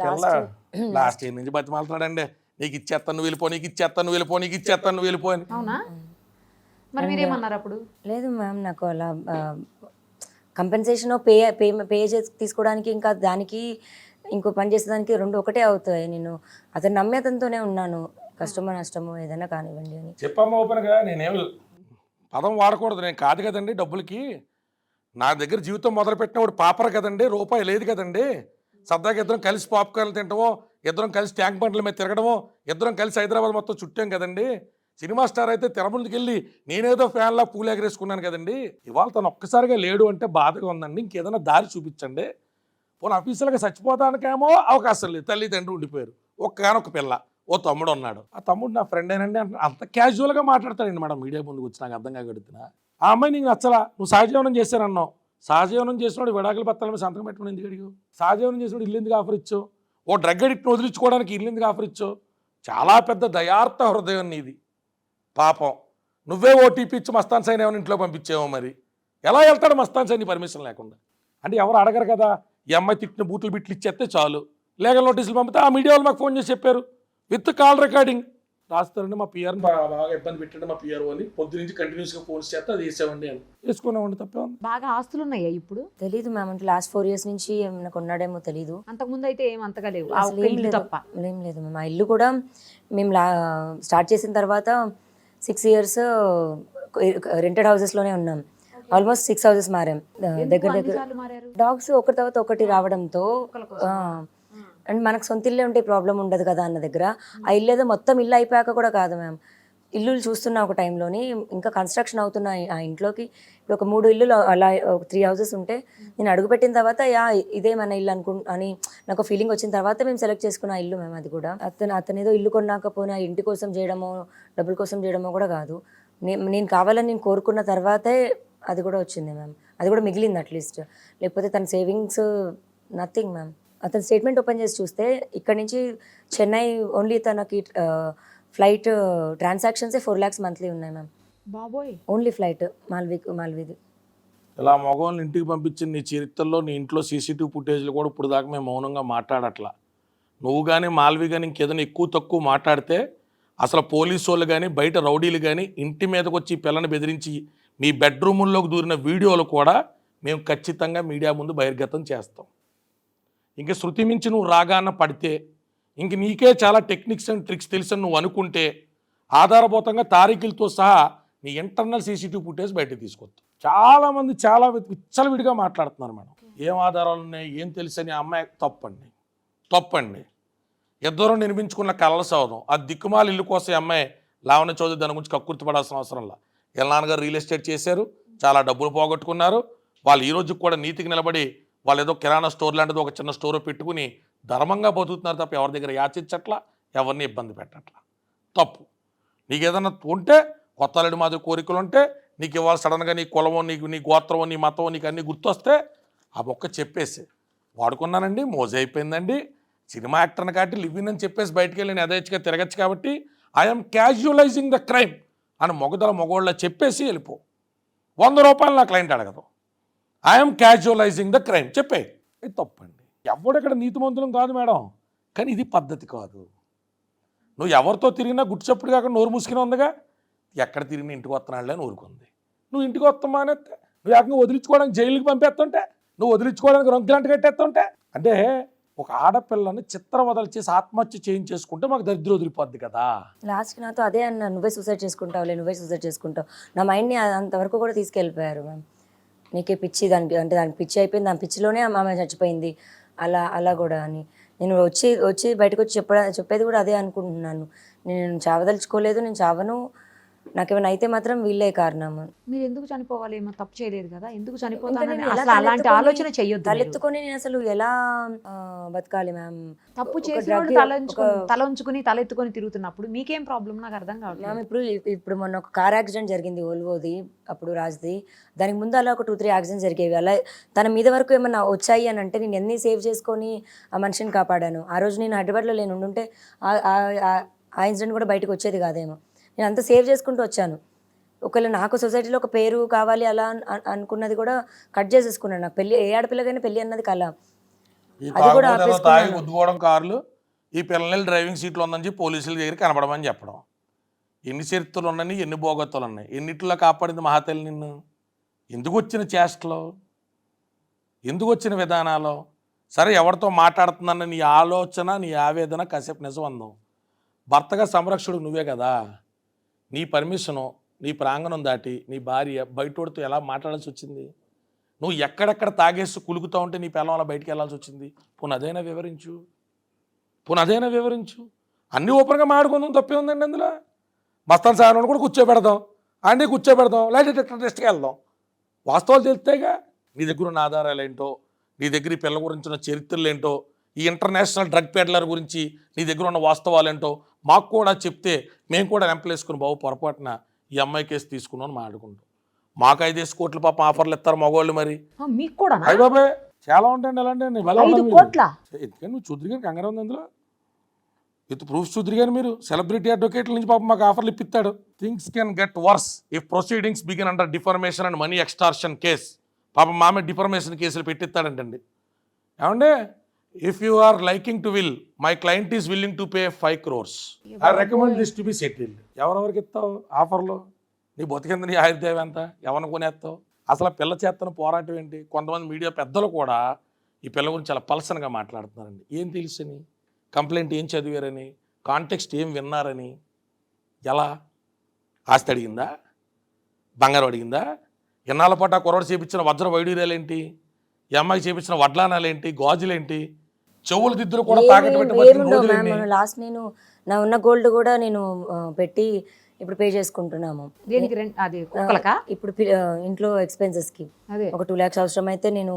పిల్ల లాస్ట్ ఇయర్ నుంచి బతిమాలుతున్నాడండి. నీకు ఇచ్చేస్తాను నువ్వు వెళ్ళిపో, నీకు ఇచ్చేస్తాను నువ్వు వెళ్ళిపో, నీకు ఇచ్చేస్తాను నువ్వు వెళ్ళిపో అని. అవునా? మరి మీరేమన్నారు అప్పుడు? లేదు మ్యామ్, నాకు అలా కంపెన్సేషన్ పే చేసి తీసుకోవడానికి ఇంకా దానికి ఇంకో పని చేసేదానికి రెండు ఒకటే అవుతాయి. నేను అతను నమ్మి అతనితోనే ఉన్నాను. కష్టమో నష్టమో ఏదైనా కానివ్వండి అని చెప్పమ్మా ఓపెన్గా. నేనేం పదం వాడకూడదు, నేను కాదు కదండి డబ్బులకి. నా దగ్గర జీవితం మొదలుపెట్టినప్పుడు పాపర కదండి, రూపాయి లేదు కదండి. సరదాగా ఇద్దరం కలిసి పాప్కార్న్లు తింటామో, ఇద్దరం కలిసి ట్యాంక్ బండ్ల మీద తిరగడమో, ఇద్దరం కలిసి హైదరాబాద్ మొత్తం చుట్టాం కదండి. సినిమా స్టార్ అయితే తిరుమలకి వెళ్ళి నేనేదో ఫ్యాన్లా పూలు ఎగరేసుకున్నాను కదండి. ఇవాళ తను ఒక్కసారిగా లేడు అంటే బాధగా ఉందండి. ఇంకేదైనా దారి చూపించండి. పోనీ ఆఫీసులుగా చచ్చిపోతానికేమో అవకాశం లేదు, తల్లిదండ్రులు ఉండిపోయారు, ఒక్కగానొక్క పిల్ల, ఓ తమ్ముడు ఉన్నాడు. ఆ తమ్ముడు నా ఫ్రెండ్ ఏనండి అంత క్యాజువల్గా మాట్లాడతాడండి మేడం. మీడియా ముందుకు వచ్చి నాకు అర్థం కాగడుతున్నా. ఆ అమ్మాయి నీకు నచ్చలా, నువ్వు సహజీవనం చేశానన్నావు. సహజీవనం చేసినాడు విడాకుల పత్రాల మీద సంతకం పెట్టుకుని ఎందుకు అడిగావు? సహజీవనం చేసినాడు ఇల్లు ఎందుకు ఆఫర్ ఇచ్చావు? ఓ డ్రగ్ అడిక్ట్ని వదిలించుకోవడానికి ఇల్లు ఎందుకు ఆఫర్ ఇచ్చావు? చాలా పెద్ద దయార్థ హృదయం నీది. పాపం నువ్వే ఓటీపీ ఇచ్చి మస్తాన్ సైన్ ఏమైనా ఇంట్లో పంపించేవో. మరి ఎలా వెళ్తాడు మస్తాన్ సైన్ పర్మిషన్ లేకుండా? అంటే ఎవరు అడగరు కదా. ఈ అమ్మాయి తిట్టిన బూతులు బిట్లు ఇచ్చేస్తే చాలు, లీగల్ నోటీసులు పంపితే ఆ మీడియా వాళ్ళు మాకు ఫోన్ చేసి చెప్పారు విత్ కాల్ రికార్డింగ్ రాస్తారండి. మా పిఆర్ని బాగా ఇబ్బంది పెట్టండి మా పిఆర్ అని పొద్దు నుంచి కంటిన్యూస్గా ఫోన్స్ చేస్తే అది వేసామండి అని వేసుకున్నామండి. తప్పే ఉంది. బాగా ఆస్తులు ఉన్నాయా ఇప్పుడు? తెలీదు మ్యామ్, అంటే లాస్ట్ 4 years నుంచి నాకు ఉన్నాడేమో తెలీదు. అంతకుముందు అయితే ఏం అంతగా లేవు. ఏం లేదు మ్యామ్. ఆ ఇల్లు కూడా మేము స్టార్ట్ చేసిన తర్వాత 6 years రెంటెడ్ హౌసెస్లోనే ఉన్నాం. Almost 6 houses మారాం. దగ్గర డాగ్స్ ఒకటి తర్వాత ఒకటి రావడంతో అండ్ మనకు సొంత ఇల్లే ఉంటే ప్రాబ్లం ఉండదు కదా అన్న దగ్గర ఆ ఇల్లు ఏదో మొత్తం ఇల్లు అయిపోయాక కూడా కాదు మ్యామ్. ఇల్లు చూస్తున్న ఒక టైంలోని ఇంకా కన్స్ట్రక్షన్ అవుతున్న ఆ ఇంట్లోకి ఇప్పుడు ఒక 3 ఇల్లులు అలా 3 houses ఉంటే నేను అడుగుపెట్టిన తర్వాత ఇదే మన ఇల్లు అని నాకు ఫీలింగ్ వచ్చిన తర్వాత మేము సెలెక్ట్ చేసుకున్న ఇల్లు మేము. అది కూడా అతను ఏదో ఇల్లు కొన్నాకపోయినా ఇంటి కోసం చేయడమో డబ్బుల కోసం చేయడమో కూడా కాదు. నేను కావాలని నేను కోరుకున్న తర్వాతే అది కూడా వచ్చింది మ్యామ్. అది కూడా మిగిలింది అట్లీస్ట్. లేకపోతే తన సేవింగ్స్ నథింగ్ మ్యామ్. అతను స్టేట్మెంట్ ఓపెన్ చేసి చూస్తే ఇక్కడ నుంచి చెన్నై ఓన్లీ తనకి ఫ్లైట్ ట్రాన్సాక్షన్సే 4 lakhs మంత్లీ ఉన్నాయి మ్యామ్. బాబోయ్, ఓన్లీ ఫ్లైట్ మాల్వీది. ఇలా మగవాళ్ళని ఇంటికి పంపించిన నీ చరిత్రలో నీ ఇంట్లో సీసీటీవీ ఫుటేజ్లు కూడా ఇప్పుడు దాకా మేము మౌనంగా మాట్లాడట్లా. నువ్వు కానీ మాల్వి కానీ ఇంకేదైనా ఎక్కువ తక్కువ మాట్లాడితే అసలు పోలీసు వాళ్ళు కానీ బయట రౌడీలు కానీ ఇంటి మీదకి వచ్చి పిల్లని బెదిరించి మీ బెడ్రూముల్లోకి దూరిన వీడియోలు కూడా మేము ఖచ్చితంగా మీడియా ముందు బహిర్గతం చేస్తాం. ఇంక శృతి మించి నువ్వు రాగాన పడితే ఇంక నీకే చాలా టెక్నిక్స్ అండ్ ట్రిక్స్ తెలుసని నువ్వు అనుకుంటే ఆధారభూతంగా తారీఖులతో సహా నీ ఇంటర్నల్ సీసీటీవీ ఫుటేజ్ బయటకు తీసుకొస్తాం. చాలామంది చాలా విచ్చలవిడిగా మాట్లాడుతున్నారు మేడం. ఏం ఆధారాలు ఉన్నాయి, ఏం తెలుసని. అమ్మాయి తప్పండి. ఇద్దరు నిర్మించుకున్న కళ్ళ సౌధం ఆ దిక్కుమాల ఇల్లు కోసం అమ్మాయి లావణ్య చౌదరి దాని గురించి కక్కుర్తిపడాల్సిన అవసరంలా. వీళ్ళ నాన్నగారు రియల్ ఎస్టేట్ చేశారు, చాలా డబ్బులు పోగొట్టుకున్నారు. వాళ్ళు ఈ రోజుకి కూడా నీతికి నిలబడి వాళ్ళు ఏదో కిరాణా స్టోర్ లాంటిది ఒక చిన్న స్టోర్ పెట్టుకుని ధర్మంగా బతుకుతున్నారు తప్ప ఎవరి దగ్గర యాచించట్లా, ఎవరిని ఇబ్బంది పెట్టట్లా. తప్పు. నీకు ఏదైనా ఉంటే కొత్త అల్లుడి మాదిరి కోరికలు ఉంటే నీకు ఇవాళ సడన్గా నీ కులమో నీ గోత్రమో నీ మతమో నీకు అన్నీ గుర్తొస్తే ఆ మొక్క చెప్పేసి వాడుకున్నానండి మోజు అయిపోయిందండి సినిమా యాక్టర్ని కాబట్టి లివిన్ అని చెప్పేసి బయటికి వెళ్ళి నేను యథేచ్ఛగా తిరగచ్చు కాబట్టి ఐఎమ్ క్యాజువలైజింగ్ ద క్రైమ్ అని మగోళ్ళ చెప్పేసి వెళ్ళిపో. 100 రూపాయలు నా క్లయింట్ అడగదు. ఐఎమ్ క్యాజువలైజింగ్ ద క్రైమ్ చెప్పే. ఇది తప్పండి. ఎవడెక్కడ నీతిమంతులం కాదు మేడం, కానీ ఇది పద్ధతి కాదు. నువ్వు ఎవరితో తిరిగినా గుట్టు చప్పుడు కాకుండా నోరు మూసుకుని ఉందిగా. ఎక్కడ తిరిగి ఇంటికి వస్తున్నాళ్ళే అని ఊరుకుంది. నువ్వు ఇంటికి వస్తామా అనేస్తే నువ్వు ఏకంగా వదిలించుకోవడానికి జైలుకి పంపేస్తుంటే, నువ్వు వదిలించుకోవడానికి రొంకిలాంటి కట్టేస్తుంటే, అంటే ఒక ఆడపిల్లని చిత్రవదలు చేసి ఆత్మహత్య చేయించేసుకుంటే మాకు దరిద్రం వదిలిపోద్ది కదా. లాస్ట్కి నాతో అదే అన్న, నువ్వే సూసైడ్ చేసుకుంటావులే, నువ్వే సూసైడ్ చేసుకుంటావు. నా మైండ్ని అంతవరకు కూడా తీసుకెళ్ళిపోయారు మ్యామ్. నీకే పిచ్చి, దానికి అంటే దానికి పిచ్చి అయిపోయింది, దాని పిచ్చిలోనే ఆమె చచ్చిపోయింది అలా కూడా అని. నేను వచ్చి బయటకు వచ్చి చెప్పేది కూడా అదే అనుకుంటున్నాను. నేను చావదలుచుకోలేదు, నేను చావను, నాకేమైనా అయితే మాత్రం వీళ్ళే కారణం. మీరు ఎందుకు చనిపోవాలి? ఏమో తప్పు చేయలేదు కదా, ఎందుకు ఇంకా చనిపోతానని నేను ఎలా అసలు అలాంటి ఆలోచన చెయ్యొద్దు. మీరు. తలెత్తుకొని నేను అసలు ఎలా బతకాలి మ్యామ్? తప్పు ఒక చేసి drug, తల ఉంచుకుని తలెత్తుకొని తిరుగుతున్నప్పుడు మీకేం ప్రాబ్లం నాకు అర్థం కావట్లేదు. మ్యామ్ ఇప్పుడు మొన్న ఒక కార్ యాక్సిడెంట్ జరిగింది ఓల్వోది, అప్పుడు రాజ్ది. దానికి ముందు అలా ఒక 2-3 యాక్సిడెంట్స్ జరిగేవి. అలా తన మీద వరకు ఏమన్నా వచ్చాయి అని అంటే నేను ఎన్ని సేవ్ చేసుకొని ఆ మనిషిని కాపాడాను. ఆ రోజు నేను హైదరాబాద్లో నేను ఉండుంటే ఆ ఇన్సిడెంట్ కూడా బయటకు వచ్చేది కాదేమో. నేను అంతా సేవ్ చేసుకుంటూ వచ్చాను. ఒకవేళ నాకు సొసైటీలో ఒక పేరు కావాలి అలా అనుకున్నది కూడా కట్ చేసేసుకున్నాను. నాకు పెళ్ళి, ఏ ఆడపిల్లకైనా పెళ్ళి అన్నది కళ, ఈ అది కూడా తాగుబోతు ఏదో తాగి ఆపేసుకున్నాను. గుద్దుకోవడం కార్లు, ఈ పిల్లల్ని డ్రైవింగ్ సీట్లో ఉందని చెప్పి పోలీసుల దగ్గర కనపడమని చెప్పడం. ఎన్ని చరిత్రలు ఉన్నాయి, ఎన్ని భోగత్తులు ఉన్నాయి, ఎన్నిట్లో కాపాడింది మహాతల్లి నిన్ను? ఎందుకు వచ్చిన చేష్టలు, ఎందుకు వచ్చిన విధానాలు? సరే, ఎవరితో మాట్లాడుతుందన్న నీ ఆలోచన, నీ ఆవేదన కాసేపు నిజం అందాం. భర్తగా సంరక్షకుడు నువ్వే కదా. నీ పర్మిషను, నీ ప్రాంగణం దాటి నీ భార్య బయటోడితో ఎలా మాట్లాడాల్సి వచ్చింది? నువ్వు ఎక్కడెక్కడ తాగేసి కులుకుతా ఉంటే నీ పిల్లం అలా బయటికి వెళ్ళాల్సి వచ్చింది? పోనీ అదైనా వివరించు. అన్నీ ఓపెన్గా మాడుకుందాం, తప్పే ఉందండి అందులో. మస్తాన్ సార్ కూడా కూర్చోబెడదాం, అన్నీ కూర్చోబెడదాం, లేకపోతే టెస్ట్కి వెళ్దాం. వాస్తవాలు తెలిస్తేగా. నీ దగ్గర ఉన్న ఆధారాలు ఏంటో, నీ దగ్గర ఈ పిల్ల గురించి ఉన్న చరిత్రలు ఏంటో, ఈ ఇంటర్నేషనల్ డ్రగ్ పెడ్లర్ గురించి నీ దగ్గర ఉన్న వాస్తవాలు ఏంటో మాకు కూడా చెప్తే మేము కూడా వెంపలేసుకుని బాబు పొరపాటున ఈ అమ్మాయి కేసు తీసుకున్నాం అని మాట్లాడుకుంటాం. మాకు 5 కోట్ల పాప ఆఫర్లు ఇస్తారు మగవాళ్ళు. మరి మీకు కూడా అయ్య బాబాయ్ చాలా ఉంటాయండి అలాంటి. 5 కోట్ల ఎందుకంటే నువ్వు చూద్దరు కానీ కంగారు ఉంది అందులో. విత్ ప్రూఫ్ చూద్దరు కానీ మీరు సెలబ్రిటీ అడ్వకేట్ల నుంచి పాపం మాకు ఆఫర్లు ఇప్పిస్తాడు. Things can get worse if proceedings begin under defamation and money extortion case. పాపం మామే డిఫర్మేషన్ కేసులు పెట్టిస్తాడంటండి. ఏమంటే if you are liking to will, my client is willing to pay 5 crores. I recommend this to be settled. ఎవరెవరికి ఇస్తావు ఆఫర్లు? నీ బతికింద నీ ఆయుర్దేవం ఎంత? ఎవరిని కొనేస్తావు? అసలు పిల్ల చేతను పోరాటం ఏంటి? కొంతమంది మీడియా పెద్దలు కూడా ఈ పిల్ల గురించి చాలా పల్సన్గా మాట్లాడుతున్నారండి. ఏం తెలుసని, కంప్లైంట్ ఏం చదివారని, కాంటెక్స్ట్ ఏం విన్నారని. ఎలా? ఆస్తి అడిగిందా? బంగారం అడిగిందా? ఎన్నాళ్ళ పాటు ఆ కుర్రోడు చేపించిన వజ్ర వైడూర్యాలేంటి? ఈ అమ్మాయికి చేపించిన వడ్లానాలేంటి, గాజులేంటి, చెవులు దిద్దులు కూడా తాకట్టు పెట్టి బతికిన రోజులేంటి? లాస్ట్ నేను నా ఉన్న గోల్డ్ కూడా నేను పెట్టి ఇప్పుడు పే చేసుకుంటున్నాము. దేనికి? అది కుక్కలకా? ఇప్పుడు ఇంట్లో ఎక్స్పెన్సెస్కి అదే ఒక 2 lakhs అవసరం అయితే నేను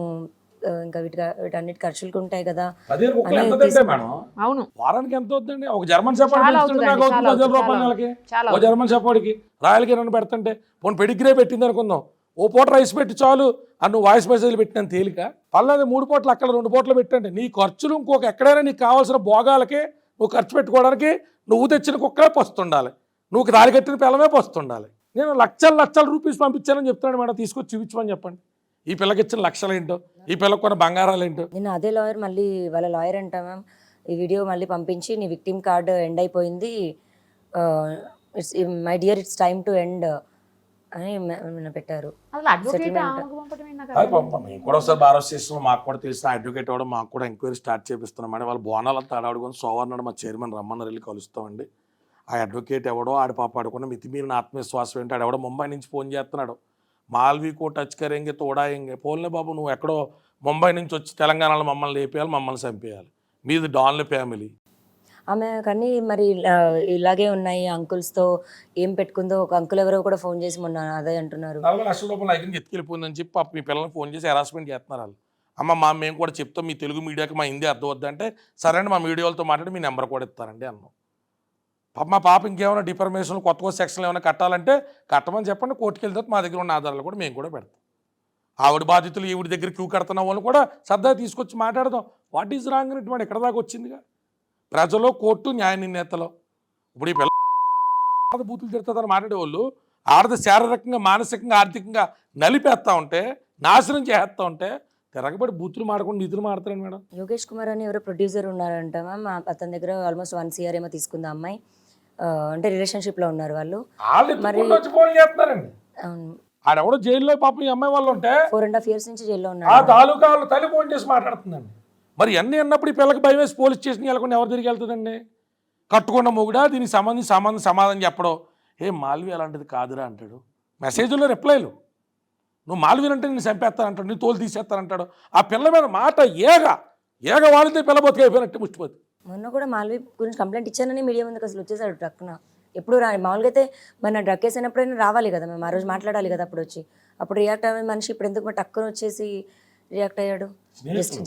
ఇంకా వీటన్నిటి ఖర్చులకు ఉంటాయి కదా. అదే కుక్కలు ఎంత తింటాయి మేడం? అవును. వారానికి ఎంత అవుతుందండి? ఒక జర్మన్ షెపర్డ్ చాలా పెంచుతుంటే నాకు అవుతుందండి, అవుతుంది చాలా 10,000 రూపాయలు నెలకి. చాలా ఒక జర్మన్ షెపర్డ్కి రాయలకి నన్ను పెడుతుంటే పోనీ పెడిగ్రే పెట్టింది అనుకుందాం, ఓ పూట రైస్ పెట్టి చాలు అని నువ్వు వాయిస్ మెసేజ్లు పెట్టిన తేలిక. పల్లది 3 పూటలు అక్కడ 2 పూటలు పెట్టండి. నీ ఖర్చులు ఇంకొక ఎక్కడైనా నీకు కావాల్సిన భోగాలకి నువ్వు ఖర్చు పెట్టుకోవడానికి నువ్వు తెచ్చిన కుక్కలే పస్తుండాలి, నువ్వు దారి కట్టిన పిల్లమే పస్తుండాలి. నేను లక్షల రూపీస్ పంపించానని చెప్తున్నాను మేడం, తీసుకొచ్చి చూపించమని చెప్పండి. ఈ పిల్లకి ఇచ్చిన లక్షలు ఏంటో, ఈ పిల్లకి కొన్న బంగారాలు ఏంటో. నేను అదే లాయర్, మళ్ళీ వాళ్ళ లాయర్ అంటా మ్యామ్ ఈ వీడియో మళ్ళీ పంపించి నీ విక్టిమ్ కార్డ్ ఎండ్ అయిపోయింది, it's my dear it's time to end అని పెట్టారు. అసలు అడ్వకేట్ ఆమెకు పంపడం ఏంటి నాకు అది పంపం. మేము కూడా ఒకసారి బార్ అసోసియేషన్ మాకు కూడా తెలిసిన అడ్వకేట్ అవ్వడం, మాకు కూడా ఎంక్వైరీ స్టార్ట్ చేపిస్తున్నాం మేడం. వాళ్ళ బోనాలంతా ఆడాడుకొని సోమవారం మా చైర్మన్ రమ్మని వెళ్ళి కలుస్తామండి. ఆ అడ్వకేట్ ఎవడో ఆడి పాప ఆడుకున్న మితిమీరిన ఆత్మవిశ్వాసం ఏంటి, ఆడెవడో ముంబై నుంచి ఫోన్ చేస్తున్నాడు, మాల్వీ కో టచ్ కరేంగే తోడాయింగే. పోన్లే బాబు, నువ్వు ఎక్కడో ముంబై నుంచి వచ్చి తెలంగాణలో మమ్మల్ని లేపేయాలి, మమ్మల్ని చంపేయాలి, మీది డాన్ల ఫ్యామిలీ. ఆమె కానీ మరి ఇలాగే ఉన్నాయి అంకుల్స్తో ఏం పెట్టుకుందో. ఒక అంకుల్ ఎవరో కూడా ఫోన్ చేసి మొన్న అదే అంటున్నారు, 40 లక్షల రూపాయలు ఐకింగ్ ఎత్తుకెళ్ళిపోయిందని చెప్పి పాప మీ పిల్లల్ని ఫోన్ చేసి హెరాస్మెంట్ చేస్తున్నారు వాళ్ళు. అమ్మ మేము కూడా చెప్తాం, మీ తెలుగు మీడియాకి మా హిందీ అర్థం వద్దంటే సరే అండి మా మీడియాలతో మాట్లాడి మీ నెంబర్ కూడా ఇస్తారండి అన్నాం. మా పాప ఇంకేమైనా డిఫర్మేషన్ కొత్త సెక్షన్లు ఏమైనా కట్టాలంటే కట్టమని చెప్పండి, కోర్టుకి వెళ్తే మా దగ్గర ఉన్న ఆధారాలు కూడా మేము కూడా పెడతాం. ఆవిడ బాధితులు ఈవిడ దగ్గర క్యూ కడుతున్న వాళ్ళు కూడా సరదా తీసుకొచ్చి మాట్లాడదాం. వాట్ ఈజ్ రాంగ్ అని ఇటువంటి ఎక్కడ దాకా వచ్చిందిగా. ప్రజలు, కోర్టు, న్యాయ నిర్ణేతలు. ఇప్పుడు ఈ పిల్ల బూతులు తిడుతుందని మాట్లాడేవాళ్ళు ఆడది శారీరకంగా, మానసికంగా, ఆర్థికంగా నలిపేస్తూ ఉంటే, నాశనం చేస్తూ ఉంటే తిరగబడి బూతులు మాడకుండా నిధులు మాడతారండి మేడం. యోగేష్ కుమార్ అని ఎవరో ప్రొడ్యూసర్ ఉన్నారంట మ్యామ్. అతని దగ్గర ఆల్మోస్ట్ 1 CR ఏమో తీసుకుంది అమ్మాయి. అంటే రిలేషన్షిప్లో ఉన్నారు వాళ్ళు. వాళ్ళు ఎత్తుకుంటూ వచ్చి ఫోన్ చేస్తున్నారండి. ఆడెవడో జైల్లో పాపం ఈ అమ్మాయి వాళ్ళు ఉంటే 4.5 years నుంచి జైల్లో ఆ ఉన్నారు. తాలూకా వాళ్ళ తల్లి ఫోన్ చేసి మాట్లాడుతుందండి. మరి అన్నీ అన్నప్పుడు ఈ పిల్లకి భయం వేసి పోలీస్ స్టేషన్కి వెళ్ళకుండా ఎవరు తిరిగి వెళ్తుందండి? కట్టుకున్న మొగుడా దీనికి సంబంధించి సమాధానం చెప్పడం. మాల్వి అలాంటిది కాదురా అంటాడు. మెసేజ్లో రిప్లైలు, నువ్వు మాల్వి అంటే నేను చంపేస్తాను అంటాడు, నీ తోలు తీసేస్తానంటాడు. ఆ పిల్ల మీద మాట ఏగ వాడితే పిల్ల బతికైపోయినట్టు ముష్టిపోతుంది. మొన్న కూడా మాల్వి గురించి కంప్లైంట్ ఇచ్చానని మీడియా ముందుకు అసలు వచ్చేసాడు ట్రక్కున. ఎప్పుడు మామూలుగా అయితే మన డ్రగ్ కేసు అయినప్పుడైనా రావాలి కదా, మేము ఆ రోజు మాట్లాడాలి కదా. అప్పుడు రియాక్ట్ అయ్యే మనిషి ఇప్పుడు ఎందుకు టక్కున వచ్చేసి రియాక్ట్ అయ్యాడు?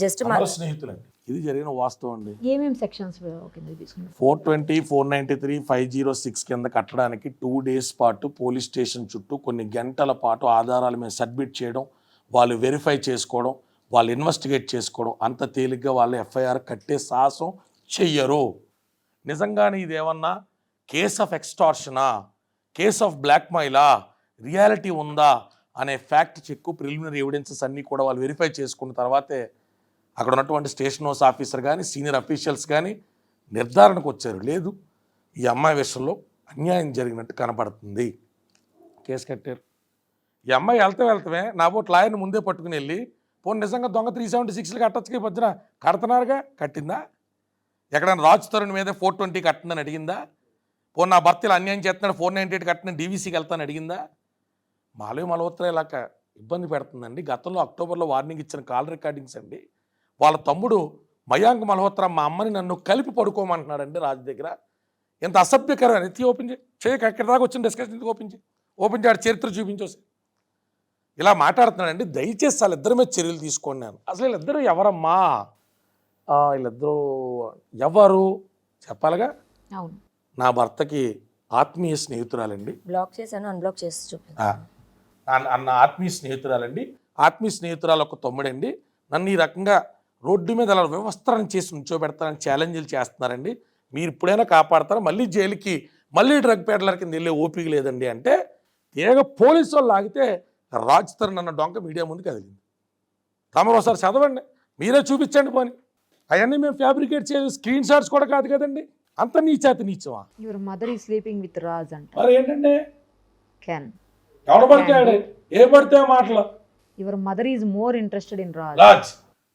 జస్ట్ స్నేహితులండి. ఇది జరిగిన వాస్తవం అండి. ఏమేమి సెక్షన్స్ కింద తీసుకున్నారు? 420, 493, 506 కింద కట్టడానికి 2 days పాటు పోలీస్ స్టేషన్ చుట్టూ కొన్ని గంటల పాటు ఆధారాల మీద సబ్మిట్ చేయడం, వాళ్ళు వెరిఫై చేసుకోవడం, వాళ్ళు ఇన్వెస్టిగేట్ చేసుకోవడం, అంత తేలిగ్గా వాళ్ళు ఎఫ్ఐఆర్ కట్టే సాహసం చెయ్యరు. నిజంగానే ఇదేమన్నా కేస్ ఆఫ్ ఎక్స్టార్షనా, కేస్ ఆఫ్ బ్లాక్మెయిలా, రియాలిటీ ఉందా అనే ఫ్యాక్ట్ చెక్, ప్రిలిమినరీ ఎవిడెన్సెస్ అన్నీ కూడా వాళ్ళు వెరిఫై చేసుకున్న తర్వాతే అక్కడ ఉన్నటువంటి స్టేషన్ హౌస్ ఆఫీసర్ కానీ సీనియర్ అఫీషియల్స్ కానీ నిర్ధారణకు వచ్చారు. లేదు, ఈ అమ్మాయి విషయంలో అన్యాయం జరిగినట్టు కనపడుతుంది, కేసు కట్టారు. ఈ అమ్మాయి వెళ్తామే నా పోటీ లాయర్ని ముందే పట్టుకుని వెళ్ళి పోనీ నిజంగా దొంగ 376 కట్టచ్చుగా ఈ పొద్దున కడుతున్నారుగా, కట్టిందా? ఎక్కడైనా రాజ్ తరుణ్ మీద 420 కట్టిందని అడిగిందా? పోనీ నా భర్తలు అన్యాయం చేస్తున్నాడు 498 కట్టిన డీవీసీకి వెళ్తాను అడిగిందా? మాల్వి మల్హోత్రా ఇలా ఇబ్బంది పెడుతుందండి. గతంలో అక్టోబర్లో వార్నింగ్ ఇచ్చిన కాల్ రికార్డింగ్స్ అండి. వాళ్ళ తమ్ముడు మయాంక్ మల్హోత్రా మా అమ్మని నన్ను కలిపి పడుకోమంటున్నాడండి రాజు దగ్గర. ఎంత అసభ్యకరమైన ఎత్తి ఓపెన్ చేయక ఎక్కడి దాకా వచ్చిన డిస్కషన్ ఓపెన్ చేయాడు, చరిత్ర చూపించేసి ఇలా మాట్లాడుతున్నాడండి. దయచేసి వాళ్ళిద్దరి మీద చర్యలు తీసుకోండి. నేను అసలు వీళ్ళిద్దరూ ఎవరమ్మా, వీళ్ళిద్దరూ ఎవరు చెప్పాలిగా. అవును, నా భర్తకి ఆత్మీయ స్నేహితురాలండి. బ్లాక్ చేశాను, అన్బ్లాక్ చేసి చూపి అన్న ఆత్మీయ స్నేహితురాలండి. ఆత్మీయ స్నేహితురాలు ఒక తమ్ముడండి. నన్ను ఈ రకంగా రోడ్డు మీద అలా వ్యవస్థలను చేసి ఉంచోబెడతారని ఛాలెంజ్లు చేస్తున్నారండి. మీరు ఇప్పుడైనా కాపాడతారా? మళ్ళీ జైలుకి మళ్ళీ డ్రగ్ పేడలర్ కింద వెళ్ళే ఓపిక లేదండి అంటే తీగ పోలీసు వాళ్ళు లాగితే రాజ్ తరుణ్ అన్న డొంక మీడియా ముందు కదిలింది. తమరు ఒకసారి చదవండి, మీరే చూపించండి. పోనీ అవన్నీ మేము ఫ్యాబ్రికేట్ చేసే స్క్రీన్ షాట్స్ కూడా కాదు కదండి. అంత నీచమా? Your mother is sleeping with Raj అంట. మరి ఏంటంటే కెన్ ఎవడబడితే ఏ పడితే మాటలు. Your mother is more interested in Raj.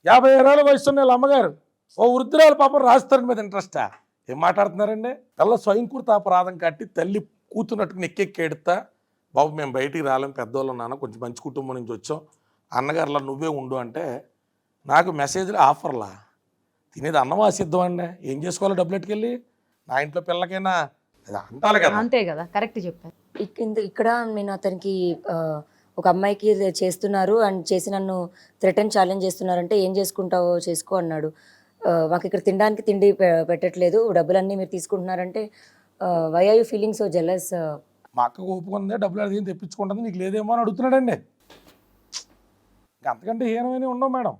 50 ఏళ్ళ వయసు ఉన్న అమ్మగారు ఓ వృద్ధురాలు పాపం రాజ్ తరుణ్ మీద ఇంట్రెస్టా? ఏం మాట్లాడుతున్నారండి? తల్ల స్వయంకృత అపరాధం కట్టి తల్లి కూతున్నట్టుకు నెక్కెక్కేడుతా, బాబు మేము బయటికి రాలేం, పెద్దవాళ్ళు నాన్న కొంచెం మంచి కుటుంబం నుంచి వచ్చాం, అన్నగారులా నువ్వే ఉండు అంటే నాకు మెసేజ్లు ఆఫర్లా. తినేది అన్నమా సిద్ధం అండి, ఏం చేసుకోవాలో డబ్బులు ఎట్టుకెళ్ళి నా ఇంట్లో పిల్లకైనా అంటాలి కదా. అంతే కదా, కరెక్ట్ చెప్పారు. ఇక్కడ నేను అతనికి ఒక అమ్మాయికి చేస్తున్నారు అండ్ చేసి నన్ను థ్రెటన్ ఛాలెంజ్ చేస్తున్నారంటే ఏం చేసుకుంటావో చేసుకో అన్నాడు. మాకు ఇక్కడ తినడానికి తిండి పెట్టట్లేదు, డబ్బులన్నీ మీరు తీసుకుంటున్నారంటే why are you feeling so jealous? మా అక్కకు ఒప్పుకుందే, డబ్బులు అడిగి తెప్పించుకుంటుంది, నీకు లేదేమో అని అడుగుతున్నాడండి. అంతకంటే హీనమైన ఉండవు మేడం,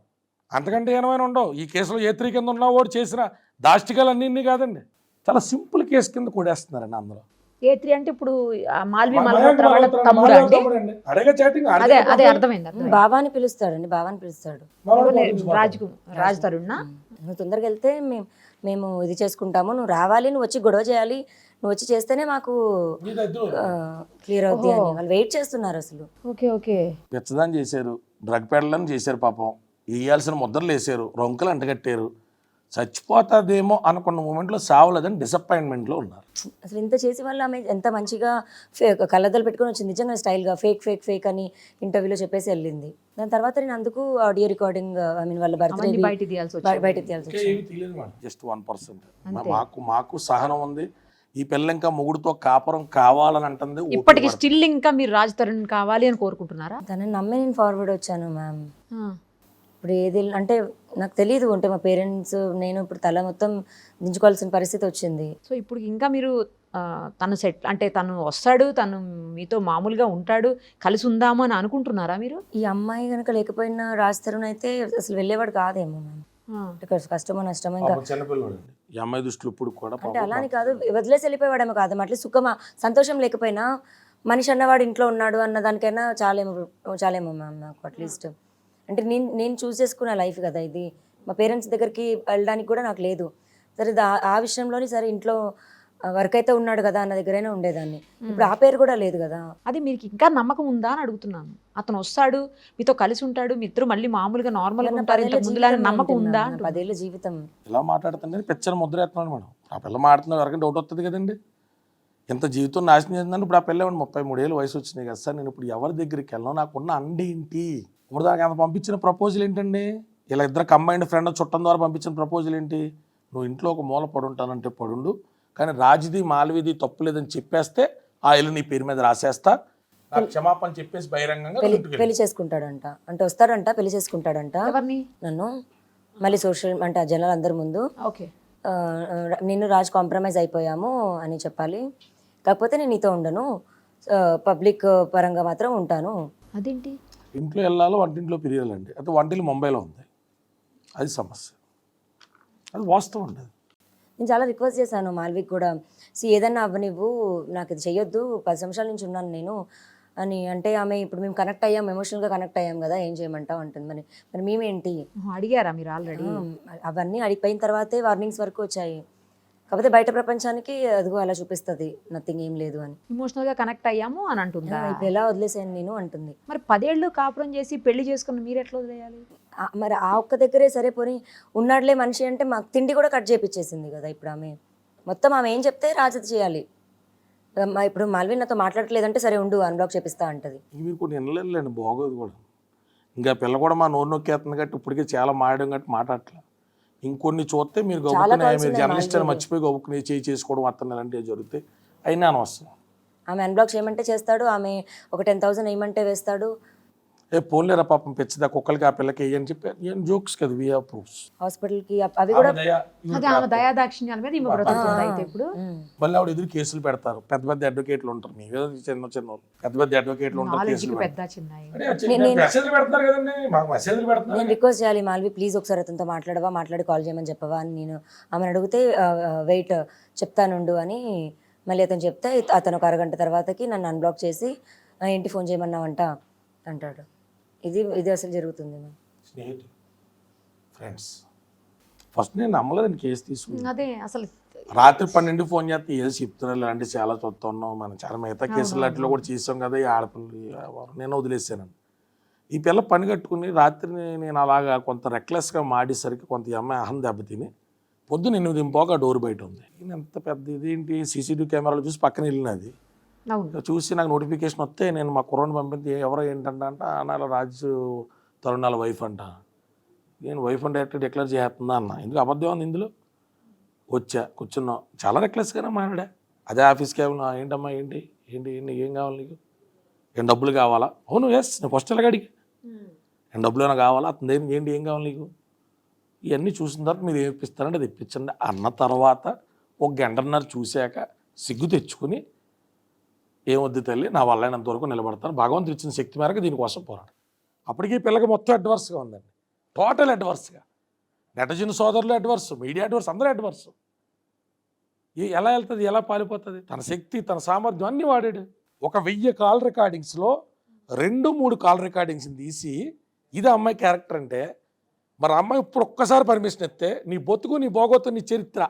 అంతకంటే హీనమైన ఉండవు. ఈ కేసులో ఏ3 కింద ఉన్నా వాడు చేసిన దాష్టికాలు అన్నీ కాదండి, చాలా సింపుల్ కేసు కింద కొడేస్తున్నారండి అందరూ. A3 అంటే ఇప్పుడు మాల్వి మల్హోత్రా వాళ్ళ తమ్ముడు అండి. అదే అదే అర్థమైంది. బావాని పిలుస్తాడండి, బావాని పిలుస్తాడు. రాజ్ తరుణ్. నువ్వు తొందరగా వెళ్తే మేము ఇది చేసుకుంటాము, నువ్వు రావాలి, నువ్వు వచ్చి గొడవ చేయాలి, నువ్వు వచ్చి చేస్తేనే మాకు క్లియర్ అవుద్ది అని వాళ్ళు వెయిట్ చేస్తున్నారు అసలు. ఓకే ఓకే, పిచ్చదాన్ని చేశారు, డ్రగ్ పెడలని చేశారు, పాపం వేయాల్సిన ముద్రలు వేసారు, రొంకలు అంటగట్టారు. చచ్చిపోతుందేమో అనుకున్న మూమెంట్లో సావలేదని డిసప్పాయింట్మెంట్లో ఉన్నారు. అసలు ఇంత చేసి వల్ల ఆమె ఎంత మంచిగా కళ్ళద్దలు పెట్టుకొని వచ్చింది, నిజంగా స్టైల్గా ఫేక్ అని ఇంటర్వ్యూలో చెప్పేసి వెళ్ళింది. దాని తర్వాత నేను అందుకు ఆడియో రికార్డింగ్ వాళ్ళ బర్త్డే బయట తీయాల్సి వచ్చింది. జస్ట్ 1%. మాకు సహనం ఉంది. ఈ పిల్ల ఇంకా మొగుడుతో కాపురం కావాలని అంటుంది. ఇప్పటికి స్టిల్ ఇంకా మీరు రాజ్ తరుణ్ కావాలి అని కోరుకుంటున్నారా? తనని నమ్మి నేను ఫార్వర్డ్ వచ్చాను మ్యామ్. ఇప్పుడు ఏది అంటే నాకు తెలియదు, అంటే మా పేరెంట్స్ నేను ఇప్పుడు తల మొత్తం దించుకోవాల్సిన పరిస్థితి వచ్చింది. సో ఇప్పుడు ఇంకా మీరు తను సెట్ అంటే తను వస్తాడు, తను మీతో మామూలుగా ఉంటాడు, కలిసి ఉందాము అని అనుకుంటున్నారా మీరు? ఈ అమ్మాయి కనుక లేకపోయినా రాజ్ తరుణ్ అయితే అసలు వెళ్ళేవాడు కాదేమో మ్యామ్. కష్టమో నష్టమో ఇంకా ఈ అమ్మాయి దృష్టిలో ఇప్పుడు కూడా అంటే అలాని కాదు, వదిలేసి వెళ్ళిపోయేవాడేమో కాదు, అట్లీస్ట్ సుఖమా సంతోషం లేకపోయినా మనిషి అన్నవాడు ఇంట్లో ఉన్నాడు అన్న దానికైనా చాలేమో మ్యామ్ నాకు. అట్లీస్ట్ అంటే నేను చూస్ చేసుకున్న లైఫ్ కదా ఇది, మా పేరెంట్స్ దగ్గరికి వెళ్ళడానికి కూడా నాకు లేదు. సరే ఆ విషయంలోని సరే ఇంట్లో వర్క్ అయితే ఉన్నాడు కదా అన్న దగ్గరైనా ఉండేదాన్ని. ఇప్పుడు ఆ పేరు కూడా లేదు కదా. అది మీకు ఇంకా నమ్మకం ఉందా అని అడుగుతున్నాను. అతను వస్తాడు, మీతో కలిసి ఉంటాడు, మీ ఇద్దరు మళ్ళీ మామూలుగా నార్మల్గా ఉంటారు, ఇంతకు ముందులానే నమ్మకం ఉందా? 10 ఏళ్ళ జీవితం ఇలా మాట్లాడుతుంటే పిచ్చని ముద్ర ఎత్తున్నాడు మేడం. ఆ పిల్ల మాట్లాడుతున్న ఎవరికైనా డౌట్ వస్తుంది కదండి. ఇంత జీవితం నాశనం చేసిందంటే ఇప్పుడు ఆ పిల్ల 33 ఏళ్ళు వయసు వచ్చినాయి కదా సార్, నేను ఇప్పుడు ఎవరి దగ్గరికి వెళ్ళను, నాకున్న అండేంటి? ఇప్పుడు దానికి అంత పంపించిన ప్రపోజల్ ఏంటండి? ఇలా ఇద్దరు కంబైండ్ ఫ్రెండ్ చుట్టం ద్వారా పంపించిన ప్రపోజల్ ఏంటి? నువ్వు ఇంట్లో ఒక మూల పడుంటానంటే పడుండు, కానీ రాజుది మాల్విది తప్పు లేదని చెప్పేస్తే ఆ ఇల్లు నీ పేరు మీద రాసేస్తా, నాకు క్షమాపణ చెప్పేసి బహిరంగంగా పెళ్లి చేసుకుంటాడంట. అంటే వస్తాడంట, పెళ్లి చేసుకుంటాడంట ఎవరిని? నన్ను. మళ్ళీ సోషల్ అంటే ఆ జనాలు అందరి ముందు ఓకే, నేను రాజు కాంప్రమైజ్ అయిపోయాము అని చెప్పాలి, కాకపోతే నేను నీతో ఉండను, పబ్లిక్ పరంగా మాత్రం ఉంటాను. అదేంటి? ఇంట్లో వెళ్ళాలో వంటింట్లో పిరియాలండి. అయితే వంటిల్లు ముంబైలో ఉంది, అది సమస్య, అది వాస్తవం అండి. నేను చాలా రిక్వెస్ట్ చేశాను మాల్విక్ కూడా, ఏదన్నా అవ్వనివ్వు, నాకు ఇది చెయ్యొద్దు, 10 సంవత్సరాల నుంచి ఉన్నాను నేను అని. అంటే ఆమె ఇప్పుడు మేము కనెక్ట్ అయ్యాం, ఎమోషనల్గా కనెక్ట్ అయ్యాం కదా, ఏం చేయమంటావు అంటుంది. మరి మేమేంటి? అడిగారా మీరు ఆల్రెడీ? అవన్నీ అడిగిపోయిన తర్వాతే వార్నింగ్స్ వరకు వచ్చాయి. కాకపోతే బయట ప్రపంచానికి అదిగో అలా చూపిస్తుంది, నథింగ్, ఏం లేదు అని. ఎమోషనల్గా కనెక్ట్ అయ్యాము అని అంటుందా? ఇప్పుడు ఎలా వదిలేసాను నేను అంటుంది. మరి 10 ఏళ్ళు కాపురం చేసి పెళ్లి చేసుకున్న మీరు ఎట్లా వదిలేయాలి? మరి ఆ ఒక్క దగ్గరే సరే పోనీ ఉన్నాడులే మనిషి అంటే మాకు తిండి కూడా కట్ చేయించేసింది కదా. ఇప్పుడు ఆమె మొత్తం ఆమె ఏం చెప్తే రాజతి చేయాలి. ఇప్పుడు మాల్వి నాతో మాట్లాడట్లేదంటే సరే ఉండు అన్బ్లాక్ చేపిస్తా అంటది. మీరు కొన్ని వినలేండి, బాగోదు కూడా. ఇంకా పిల్ల కూడా మా నోరు నొక్కేస్తుంది కాబట్టి ఇప్పటికే చాలా మాడడం కాబట్టి మాట్లాడట్లేదు. ఇంకొన్ని చూస్తే మీరు గొప్పనే, మీరు జర్నలిస్ట్ అని మర్చిపోయి గొప్పని చేసుకోవడం అర్థం ఇలాంటివి జరుగుతాయి, అయినా అనవసరం. ఆమె అన్బ్లాక్ చేయమంటే చేస్తాడు, ఆమె ఒక 10,000 వేయమంటే వేస్తాడు. పోన్లేరా పాపం పెంచిదా కుక్కలకి ఆ పిల్లకి అని చెప్పి జోక్స్ కదా, వి హావ్ ప్రూఫ్స్. హాస్పిటల్కి అవి కూడా అదే ఆమె దయాదాక్షిణ్యాల మీద ఈమె బ్రతుకుతుంది. అయితే ఇప్పుడు మళ్ళీ ఆవిడ ఎదురు కేసులు పెడతారు, పెద్ద పెద్ద అడ్వకేట్లు ఉంటారు, మీ చిన్న చిన్న పెద్ద పెద్ద అడ్వకేట్లు ఉంటారు, కేసులు పెద్ద చిన్న మెసేజ్లు పెడతారు కదండి, మాకు మెసేజ్లు పెడతారు. నేను రిక్వెస్ట్ చేయాలి, మాల్వి ప్లీజ్ ఒకసారి అతనితో మాట్లాడవా, మాట్లాడి కాల్ చేయమని చెప్పవా అని నేను ఆమెను అడిగితే వెయిట్ చెప్తానుండు అని మళ్ళీ అతను చెప్తే అతను ఒక అరగంట తర్వాతకి నన్ను అన్బ్లాక్ చేసి ఏంటి ఫోన్ చేయమన్నావంట అంటాడు. ఇది అసలు జరుగుతుంది. స్నేహితులు, ఫ్రెండ్స్, ఫస్ట్ నేను నమ్మలేదని కేసు తీసుకున్నాను. అదే అసలు రాత్రి 12 ఫోన్ చేస్తే ఏదో చెప్తున్నారు, ఇలాంటి చాలా చూస్తా ఉన్నాం, మనం చాలా మిగతా కేసులు లాంటిలో కూడా చేసాం కదా, ఈ ఆడపిల్లలు నేను వదిలేసాను. ఈ పిల్ల పని కట్టుకుని రాత్రి నేను అలాగా కొంత రెక్లెస్గా మాడేసరికి కొంత అమ్మాయి అహం దెబ్బతిని పొద్దున్న 8 డోర్ బయట ఉంది. ఎంత పెద్ద ఇదేంటి, సీసీటీవీ కెమెరాలు చూసి పక్కన వెళ్ళినది చూసి నాకు నోటిఫికేషన్ వస్తే నేను మా కుర్రని పంపించి ఎవరో ఏంటంటే అలా రాజు తరుణాల వైఫ్ అంట. నేను వైఫ్ అంటే డిక్లేర్ చేస్తుందా అన్న, ఎందుకు అబద్ధం ఉంది ఇందులో. వచ్చా కూర్చున్నాం, చాలా రెక్లెస్గానే మాట్లాడా. అదే ఆఫీస్కి ఏమన్నా ఏంటమ్మా ఏంటి ఏంటి ఏంటి ఏం కావాలి నీకు, ఏం డబ్బులు కావాలా? అవును ఎస్, నేను ఫస్ట్ అడిగి ఏం డబ్బులు ఏమైనా కావాలా, అతని దగ్గర ఏంటి ఏం కావాలి నీకు, ఇవన్నీ చూసిన తర్వాత మీరు ఏమి ఇప్పిస్తారంటే అది ఇప్పించండి అన్న తర్వాత 1 గంటన్నర చూశాక సిగ్గు తెచ్చుకుని ఏమొద్దు తల్లి, నా వల్ల అయినంతవరకు నిలబడతాను, భగవంతుడు ఇచ్చిన శక్తి మేరకు దీనికోసం పోరాడు. అప్పటికీ పిల్లకి మొత్తం అడ్వర్స్గా ఉందండి, టోటల్ అడ్వర్స్గా. నెటజిన్ సోదరులు అడ్వర్స్, మీడియా అడ్వర్స్, అందరూ అడ్వర్స్. ఎలా వెళ్తుంది, ఎలా పాలిపోతుంది? తన శక్తి, తన సామర్థ్యం అన్నీ వాడాడు. ఒక 1000 కాల్ రికార్డింగ్స్లో 2-3 కాల్ రికార్డింగ్స్ని తీసి ఇది అమ్మాయి క్యారెక్టర్ అంటే, మరి అమ్మాయి ఇప్పుడు ఒక్కసారి పర్మిషన్ ఇస్తే నీ బతుకు, నీ బోగోతు, నీ చరిత్ర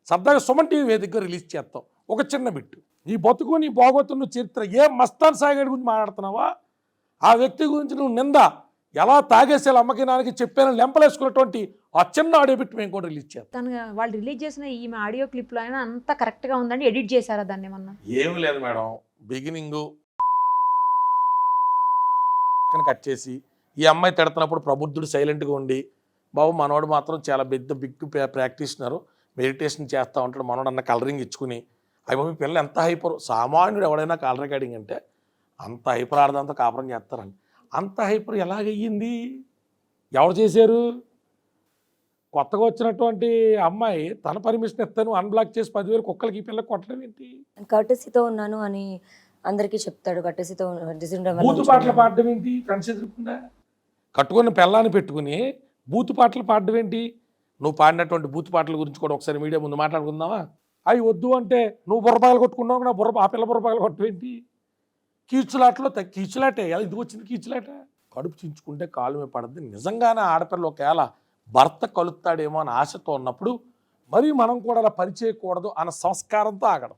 సరదాగా సుమన్ టీవీ వేదికగా రిలీజ్ చేస్తాం. ఒక చిన్న బిట్టు, నీ బతుకు, నీ బోగోతు, నువ్వు చరిత్ర, ఏ మస్తాన్ సాయిగాడి గురించి మాట్లాడుతున్నావా, ఆ వ్యక్తి గురించి నువ్వు నింద ఎలా తాగేసేలా అమ్మకి నాన్నకి చెప్పానని లెంపలేసుకున్నటువంటి ఆ చిన్న ఆడియో బిట్ మేము కూడా రిలీజ్ చేస్తాం. తను వాళ్ళు రిలీజ్ చేసిన ఈ ఆడియో క్లిప్లో అయినా అంత కరెక్ట్గా ఉందండి, ఎడిట్ చేశారా దాన్ని ఏమన్నా? ఏమి లేదు మేడం, బిగినింగ్ కట్ చేసి ఈ అమ్మాయి తిడుతున్నప్పుడు ప్రబుద్ధుడు సైలెంట్గా ఉండి, బాబు మనోడు మాత్రం చాలా బిగ్ ప్రాక్టీషనరు, మెడిటేషన్ చేస్తూ ఉంటాడు మనోడు అన్న కలరింగ్ ఇచ్చుకుని, అవి మీ పిల్లలు ఎంత హైపర్, సామాన్యుడు ఎవడైనా కాల్ రికార్డింగ్ అంటే అంత హైపర్ ఆడదంతా కాపురం చేస్తారండి. అంత హైపర్ ఎలాగయ్యింది, ఎవరు చేశారు? కొత్తగా వచ్చినటువంటి అమ్మాయి తన పర్మిషన్ ఇస్తాను అన్బ్లాక్ చేసి 10,000 కుక్కలకి ఈ పిల్లకి కొట్టడం ఏంటి? కర్టసీతో ఉన్నాను అని అందరికీ చెప్తాడు. కర్టసీతో బూతు పాటలు పాడడం ఏంటి? ఫ్రెండ్స్ ఎదురుకుండా కట్టుకున్న పిల్లాన్ని పెట్టుకుని బూతు పాటలు పాడడం ఏంటి? నువ్వు పాడినటువంటి బూతు పాటల గురించి కూడా ఒకసారి మీడియా ముందు మాట్లాడుకుందామా? అవి వద్దు అంటే నువ్వు బుర్రపాయలు కొట్టుకున్నావు, నా ఆ పిల్ల బుర్రపాయలు కొట్టడం ఏంటి? కీచులాటలో కీచులాటే, ఎందుకు వచ్చింది కీచులాట? కడుపు చించుకుంటే కాలు మీద పడుతుంది. నిజంగానే ఆడపిల్ల ఒకవేళ భర్త కలుస్తాడేమో అని ఆశతో ఉన్నప్పుడు మరి మనం కూడా అలా పరిచేయకూడదు అన్న సంస్కారంతో ఆగడం.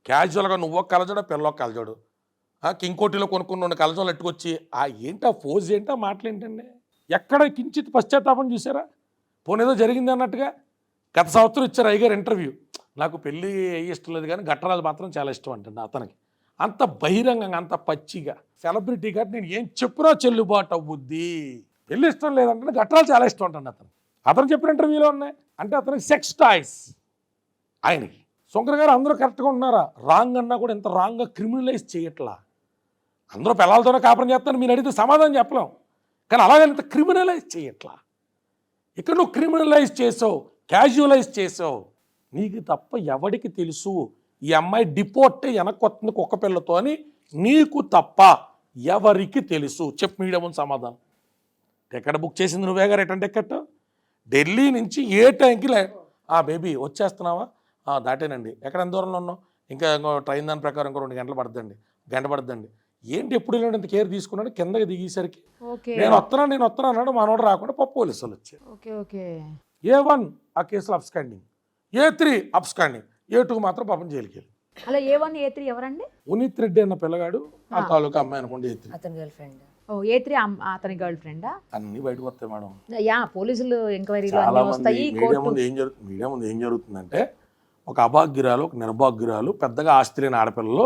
క్యాజువల్గా నువ్వో కలజోడు పిల్లో కలజోడు, కింకోటిలో కొనుక్కున్న 2 కలజోలు ఎట్టుకొచ్చి ఏంటి ఆ ఫోజ్ ఏంటి, ఆ మాటలు ఏంటండి? ఎక్కడ కించిత్ పశ్చాత్తాపం చూసారా? పోనేదో జరిగింది అన్నట్టుగా. గత సంవత్సరం ఇచ్చారు అయ్యగారు ఇంటర్వ్యూ, నాకు పెళ్ళి ఇష్టం లేదు కానీ గట్టరాజు మాత్రం చాలా ఇష్టం అంటండి అతనికి. అంత బహిరంగంగా, అంత పచ్చిగా సెలబ్రిటీ కాబట్టి నేను ఏం చెప్పురా చెల్లుబాటు అవ్వుద్ది. పెళ్ళి ఇష్టం లేదంటే గట్టరాలు చాలా ఇష్టం అంటండి అతను చెప్పిన ఇంటర్వ్యూలో ఉన్నాయి. అంటే అతనికి సెక్స్ టాయ్స్ ఆయనకి. శంకర్ గారు అందరూ కరెక్ట్గా ఉన్నారా? రాంగ్ అన్నా కూడా ఇంత రాంగ్గా క్రిమినలైజ్ చేయట్లా. అందరూ పిల్లలతోనే కాపురం చేస్తాను మీరు అడిగితే సమాధానం చెప్పలేం, కానీ అలాగని ఇంత క్రిమినలైజ్ చేయట్లా. ఇక్కడ నువ్వు క్రిమినలైజ్ చేసావు, క్యాజువలైజ్ చేసావు. నీకు తప్ప ఎవడికి తెలుసు ఈ అమ్మాయి డిపోర్టే వెనక్కి వస్తుంది కుక్క పిల్లతో అని? నీకు తప్ప ఎవరికి తెలుసు? చెప్పు మీడియా ముందు సమాధానం. టికెట్ బుక్ చేసింది నువ్వేగా, రిటర్న్ టికెట్. ఢిల్లీ నుంచి ఏ టైంకి బేబీ వచ్చేస్తున్నావా? దాటేనండి. ఎక్కడ ఎంత దూరంలో ఉన్నావు? ఇంకా ట్రైన్ దాని ప్రకారం ఇంకో 2 గంటలు పడుతుందండి, గంట పడుతుందండి. ఏంటి ఎప్పుడు వెళ్ళాడు ఇంత కేర్ తీసుకున్నాడు? కిందకి దిగేసరికి నేను వస్తున్నా అన్నాడు. మనోడు రాకుండా పోలీసు వాళ్ళు వచ్చారు. A1 ఆ కేసులో అబ్స్కాండింగ్, A3 అబ్స్కాండింగ్, A2 మాత్రం పాపం జైలుకి వెళ్ళి. అలా A1 A3 ఎవరండి? ఉనీత్ రెడ్డి అన్న పిల్లగాడు ఆ తాలూకా అమ్మాయి అనుకోండి A3. అతని గర్ల్ ఫ్రెండ్. A3 అతని గర్ల్ ఫ్రెండా? అన్ని బయటకు వస్తాయి మేడం. పోలీసులు ఎంక్వైరీలో చాలా అన్నీ మంది వస్తాయి. మీడియా ముందు ఏం జరుగుతుందంటే, ఒక అభాగ్యురాలు, ఒక నిర్భాగ్యురాలు, పెద్దగా ఆస్తి లేని ఆడపిల్లలు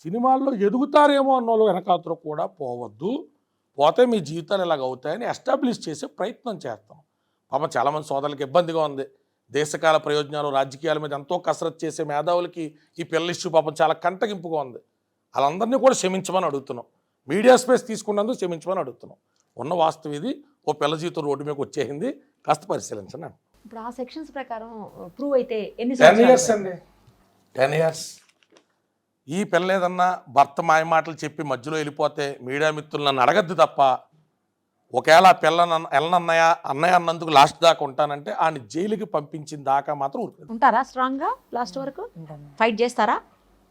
సినిమాల్లో ఎదుగుతారేమో అన్నోళ్ళు వెనకాతరు కూడా పోవద్దు, పోతే మీ జీవితాలు ఇలాగ అవుతాయని ఎస్టాబ్లిష్ చేసే ప్రయత్నం చేస్తాం. పాపం చాలామంది సోదరులకు ఇబ్బందిగా ఉంది. దేశకాల ప్రయోజనాలు, రాజకీయాల మీద ఎంతో కసరత్తు చేసే మేధావులకి ఈ పిల్ల ఇష్యూ పాపం చాలా కంటగింపుగా ఉంది. వాళ్ళందరినీ కూడా క్షమించమని అడుగుతున్నాం. మీడియా స్పేస్ తీసుకున్నందుకు క్షమించమని అడుగుతున్నాం. ఉన్న వాస్తవం ఇది. ఓ పిల్ల జీవితం రోడ్డు మీద వచ్చేసింది, కాస్త పరిశీలించండి. ఇప్పుడు ఆ సెక్షన్స్ ప్రకారం ప్రూవ్ అయితే ఎన్ని 10 years అండి, 10 years. ఈ పిల్ల ఏదన్నా భర్త మాయ మాటలు చెప్పి మధ్యలో వెళ్ళిపోతే మీడియా మిత్రులు నన్ను అడగద్దు తప్ప, ఒకవేళ ఆ పిల్ల అన్నయ్య అన్నందుకు లాస్ట్ దాకా ఉంటానంటే ఆయన జైలుకి పంపించిన దాకా మాత్రం ఉంటారా? స్ట్రాంగ్ గా లాస్ట్ వరకు ఫైట్ చేస్తారా?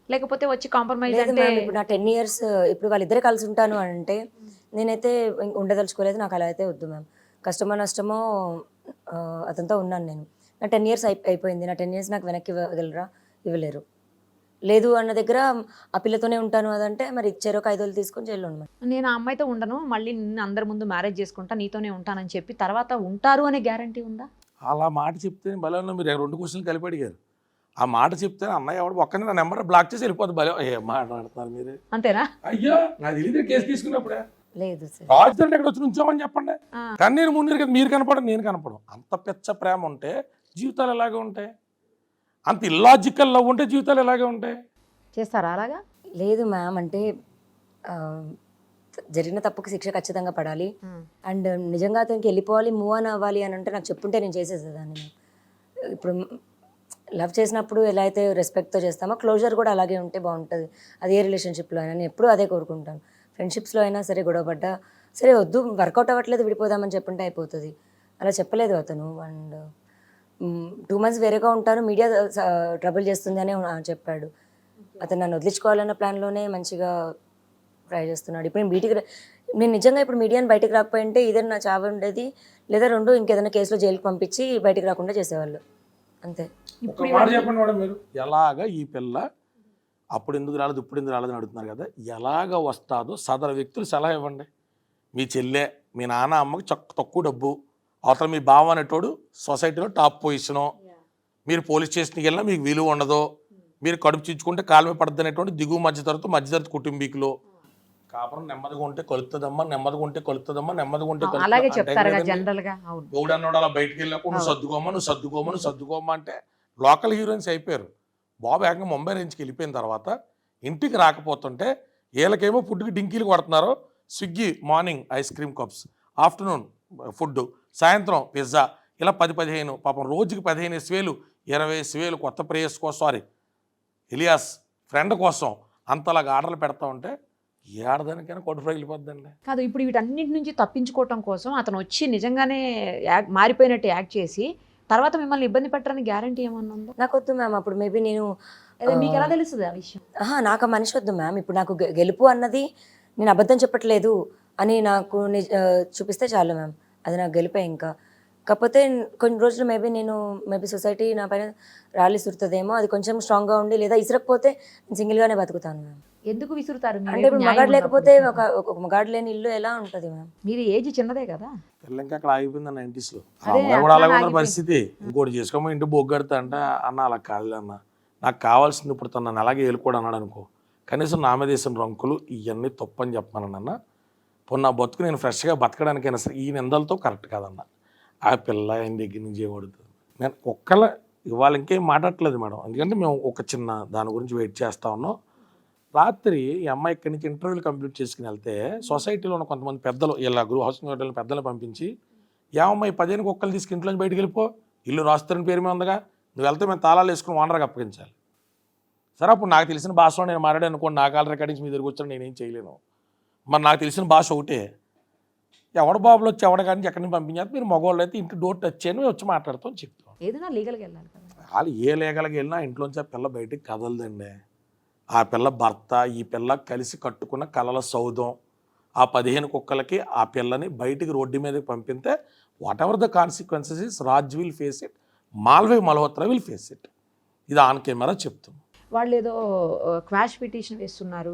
లేకపోతే వచ్చి కాంప్రమైజ్ లేదు అంటే? మ్యామ్, ఇప్పుడు నా 10 years ఇప్పుడు వాళ్ళిద్దరే కలిసి ఉంటాను అంటే నేనైతే ఉండదలుచుకోలేదు. నాకు అలా అయితే వద్దు మ్యామ్. కష్టమో నష్టమో అతనితో ఉన్నాను నేను. నా 10 years అయిపోయింది. నా 10 years నాకు వెనక్కి ఇవ్వగలరా? ఇవ్వలేరు. లేదు అన్న దగ్గర ఆ పిల్లతోనే ఉంటాను అదంటే మరి ఇచ్చారు, 5 రోజులు తీసుకొని జైల్లో ఉండమని. నేను ఆ అమ్మాయితో ఉండను, మళ్ళీ నిన్ను అందరి ముందు మ్యారేజ్ చేసుకుంటా, నీతోనే ఉంటానని చెప్పి తర్వాత ఉంటారు అనే గ్యారంటీ ఉందా? అలా మాట చెప్తే భలే మీరు 2 క్వశ్చన్లు కలిపి అడిగారు. ఆ మాట చెప్తే అన్నయ్య ఎవడు ఒక్కనే నా నెంబర్ బ్లాక్ చేసి వెళ్ళిపోతుంది. భలే ఏ మాట్లాడుతున్నారు మీరు? అంతేనా? అయ్యో నాకు తెలియదు కేసు తీసుకున్నప్పుడే. లేదు సార్, రాజధాని ఎక్కడ వచ్చి నుంచోమని చెప్పండి. కానీ నేను ముందు కదా, మీరు కనపడం నేను కనపడం. అంత పెచ్చ ప్రేమ ఉంటే జీవితాలు ఎలాగే ఉంటాయి? అంత ఇల్లాజికల్ లవ్ ఉంటే జీవితాలు ఎలాగే ఉంటాయి? చేస్తారా అలాగా? లేదు మ్యామ్. అంటే జరిగిన తప్పుకి శిక్ష ఖచ్చితంగా పడాలి. అండ్ నిజంగా అతనికి వెళ్ళిపోవాలి, మూవ్ ఆన్ అవ్వాలి అని అంటే నాకు చెప్పుంటే నేను చేసేసేదాన్ని. ఇప్పుడు లవ్ చేసినప్పుడు ఎలా అయితే రెస్పెక్ట్తో చేస్తామో క్లోజర్ కూడా అలాగే ఉంటే బాగుంటుంది. అది ఏ రిలేషన్షిప్లో అయినా నేను ఎప్పుడూ అదే కోరుకుంటాను. ఫ్రెండ్షిప్స్లో అయినా సరే, గొడవపడ్డా సరే, వద్దు వర్కౌట్ అవ్వట్లేదు విడిపోదామని చెప్పుంటే అయిపోతుంది. అలా చెప్పలేదు అతను. అండ్ 2 months వేరేగా ఉంటాను, మీడియా ట్రబుల్ చేస్తుంది అని చెప్పాడు. అతను నన్ను వదిలించుకోవాలన్న ప్లాన్లోనే మంచిగా ట్రై చేస్తున్నాడు. ఇప్పుడు నేను నిజంగా ఇప్పుడు మీడియాని బయటకు రాకపోయింటే ఇద్దరు నా చావు ఉండేది, లేదా 2 ఇంకేదైనా కేసులో జైలుకి పంపించి బయటకు రాకుండా చేసేవాళ్ళు. అంతే. ఇప్పుడు మాట చెప్పండి మేడం, మీరు ఎలాగ ఈ పిల్ల అప్పుడు ఎందుకు రాలేదు ఇప్పుడు ఎందుకు రాలేదని అడుగుతున్నారు కదా, ఎలాగ వస్తాదో సదరు వ్యక్తులు సలహా ఇవ్వండి. మీ చెల్లె, మీ నాన్న అమ్మకి తక్కువ డబ్బు, అవతల మీ బావ అనేటోడు సొసైటీలో టాప్ పొజిషను, మీరు పోలీస్ స్టేషన్కి వెళ్ళినా మీకు విలువ ఉండదు, మీరు కడుపు చించుకుంటే కాలమే పడుతుంది అనేటువంటి దిగువ మధ్యతరగతి కుటుంబీకులు. కాపురం నెమ్మదిగా ఉంటే కలుతుందమ్మా, నెమ్మదిగా ఉంటే కలుతుందమ్మా, నెమ్మదిగా ఉంటే అలాగే చెప్తారు జనరల్ గా. గౌడు అన్నోడు అలా బయటకు వెళ్ళినప్పుడు నువ్వు సర్దుకోమా అంటే లోకల్ హీరోయిన్స్ అయిపోయారు. బాబు ఏకంగా ముంబై నుంచి వెళ్ళిపోయిన తర్వాత ఇంటికి రాకపోతుంటే వీళ్ళకేమో ఫుడ్కి డింకీలు కొడుతున్నారు. Swiggy morning ice cream cups, afternoon food, సాయంత్రం పిజ్జా, ఇలా 10-15 పాపం రోజుకి 15,000 20,000 కొత్త ప్రేయర్స్ కోసం, ఎలియాస్ ఫ్రెండ్ కోసం అంతలాగా ఆర్డర్లు పెడతా ఉంటే ఏడదానికైనా కొడుకు వెళ్ళిపోద్దండి. కాదు, ఇప్పుడు వీటన్నిటి నుంచి తప్పించుకోవటం కోసం అతను వచ్చి నిజంగానే మారిపోయినట్టు యాక్ట్ చేసి తర్వాత మిమ్మల్ని ఇబ్బంది పెట్టడానికి గ్యారంటీ ఏమన్నా ఉందా? నాకు వద్దు మ్యామ్. అప్పుడు మేబీ నేను మీకు ఎలా తెలుస్తుంది ఆ విషయం? నాకు ఆ మనిషి వద్దు మ్యామ్. ఇప్పుడు నాకు గెలుపు అన్నది నేను అబద్ధం చెప్పట్లేదు అని నాకు చూపిస్తే చాలు మ్యామ్. అది నాకు గెలిపే. ఇంకా కాకపోతే కొన్ని రోజులు మేబీ సొసైటీ నా పైన రాలి సురుతుందేమో, అది కొంచెం స్ట్రాంగ్గా ఉండి, లేదా ఇసరకపోతే నేను సింగిల్గానే బతుకుతాను మ్యామ్. ఎందుకు విసురుతారు మీరు? అంటే ఇప్పుడు న్యాయం మగాడు లేకపోతే ఉన్నప్పుడు. ఒక మగాడు లేని ఇల్లు ఎలా ఉంటుంది మ్యామ్? మీరు ఏజ్ చిన్నదే కదా. పిల్ల ఇంకా అక్కడ ఆగిపోయింది 90s అదే, అమ్మాయి కూడా అలాగే అట్లా ఉన్న పరిస్థితి. ఇంకోటి చేసుకోమో ఇంటి బొగ్గడతా అంటే అన్న అలా కాదు అన్న, నాకు కావాల్సింది ఇప్పుడు తను నన్ను అలాగే వెళ్ళిపోడు అన్నాడు అనుకో, కనీసం నా మీద వేసిన రంకులు ఇవన్నీ తప్పని చెప్పమని అన్న. ఇప్పుడు నా బతుకు నేను ఫ్రెష్గా బతకడానికైనా సరే ఈ నిందలతో కరెక్ట్ కాదన్న. ఆ పిల్ల ఆయన దగ్గర నుంచి ఏమడుతుంది. నేను ఒక్కల ఇవాళ ఇంకేం మాట్లాడట్లేదు మేడం, ఎందుకంటే మేము ఒక చిన్న దాని గురించి వెయిట్ చేస్తా ఉన్నాం. రాత్రి ఈ అమ్మాయి ఇక్కడి నుంచి ఇంటర్వ్యూలు కంప్లీట్ చేసుకుని వెళ్తే సొసైటీలో ఉన్న కొంతమంది పెద్దలు ఇలా హౌసింగ్ హోటల్ని పెద్దలు పంపించి, అమ్మాయి 15 కుక్కలు తీసుకు ఇంట్లోంచి బయటికి వెళ్ళిపో, ఇల్లు రాస్తారని పేరు మీద ఉందిగా, నువ్వు వెళ్తే మేము తాళాలు వేసుకుని ఓనర్కి అప్పగించాలి. సరే అప్పుడు నాకు తెలిసిన భాషలో నేను మాట్లాడాను అనుకోండి, నా కాల్ రికార్డింగ్స్ మీ దగ్గరికి వచ్చాను, నేనేం చేయలేను. మరి నాకు తెలిసిన భాష ఒకటే, ఎవడ బాబులు వచ్చి ఎవడ కానీ ఎక్కడి నుంచి పంపించారు, మీరు మగవాళ్ళు అయితే ఇంటి డోర్ టచ్ చేయని మేము వచ్చి మాట్లాడుతాం చెప్తాం. ఏదైనా లీగల్గా వెళ్ళాలి కదా. వాళ్ళు ఏ లేగలకి వెళ్ళినా ఇంట్లోంచి ఆ పిల్ల బయటికి కదలదండి. ఆ పిల్ల భర్త ఈ పిల్ల కలిసి కట్టుకున్న కలల సౌధం. ఆ 15 కుక్కలకి ఆ పిల్లని బయటికి రోడ్డు మీదకి పంపితే whatever the consequences is Raj will face it, Malve Malhotra will face it. ఇది ఆన్ కెమెరా చెప్తాం. వాళ్ళు ఏదో క్వాష్ పిటిషన్ వేస్తున్నారు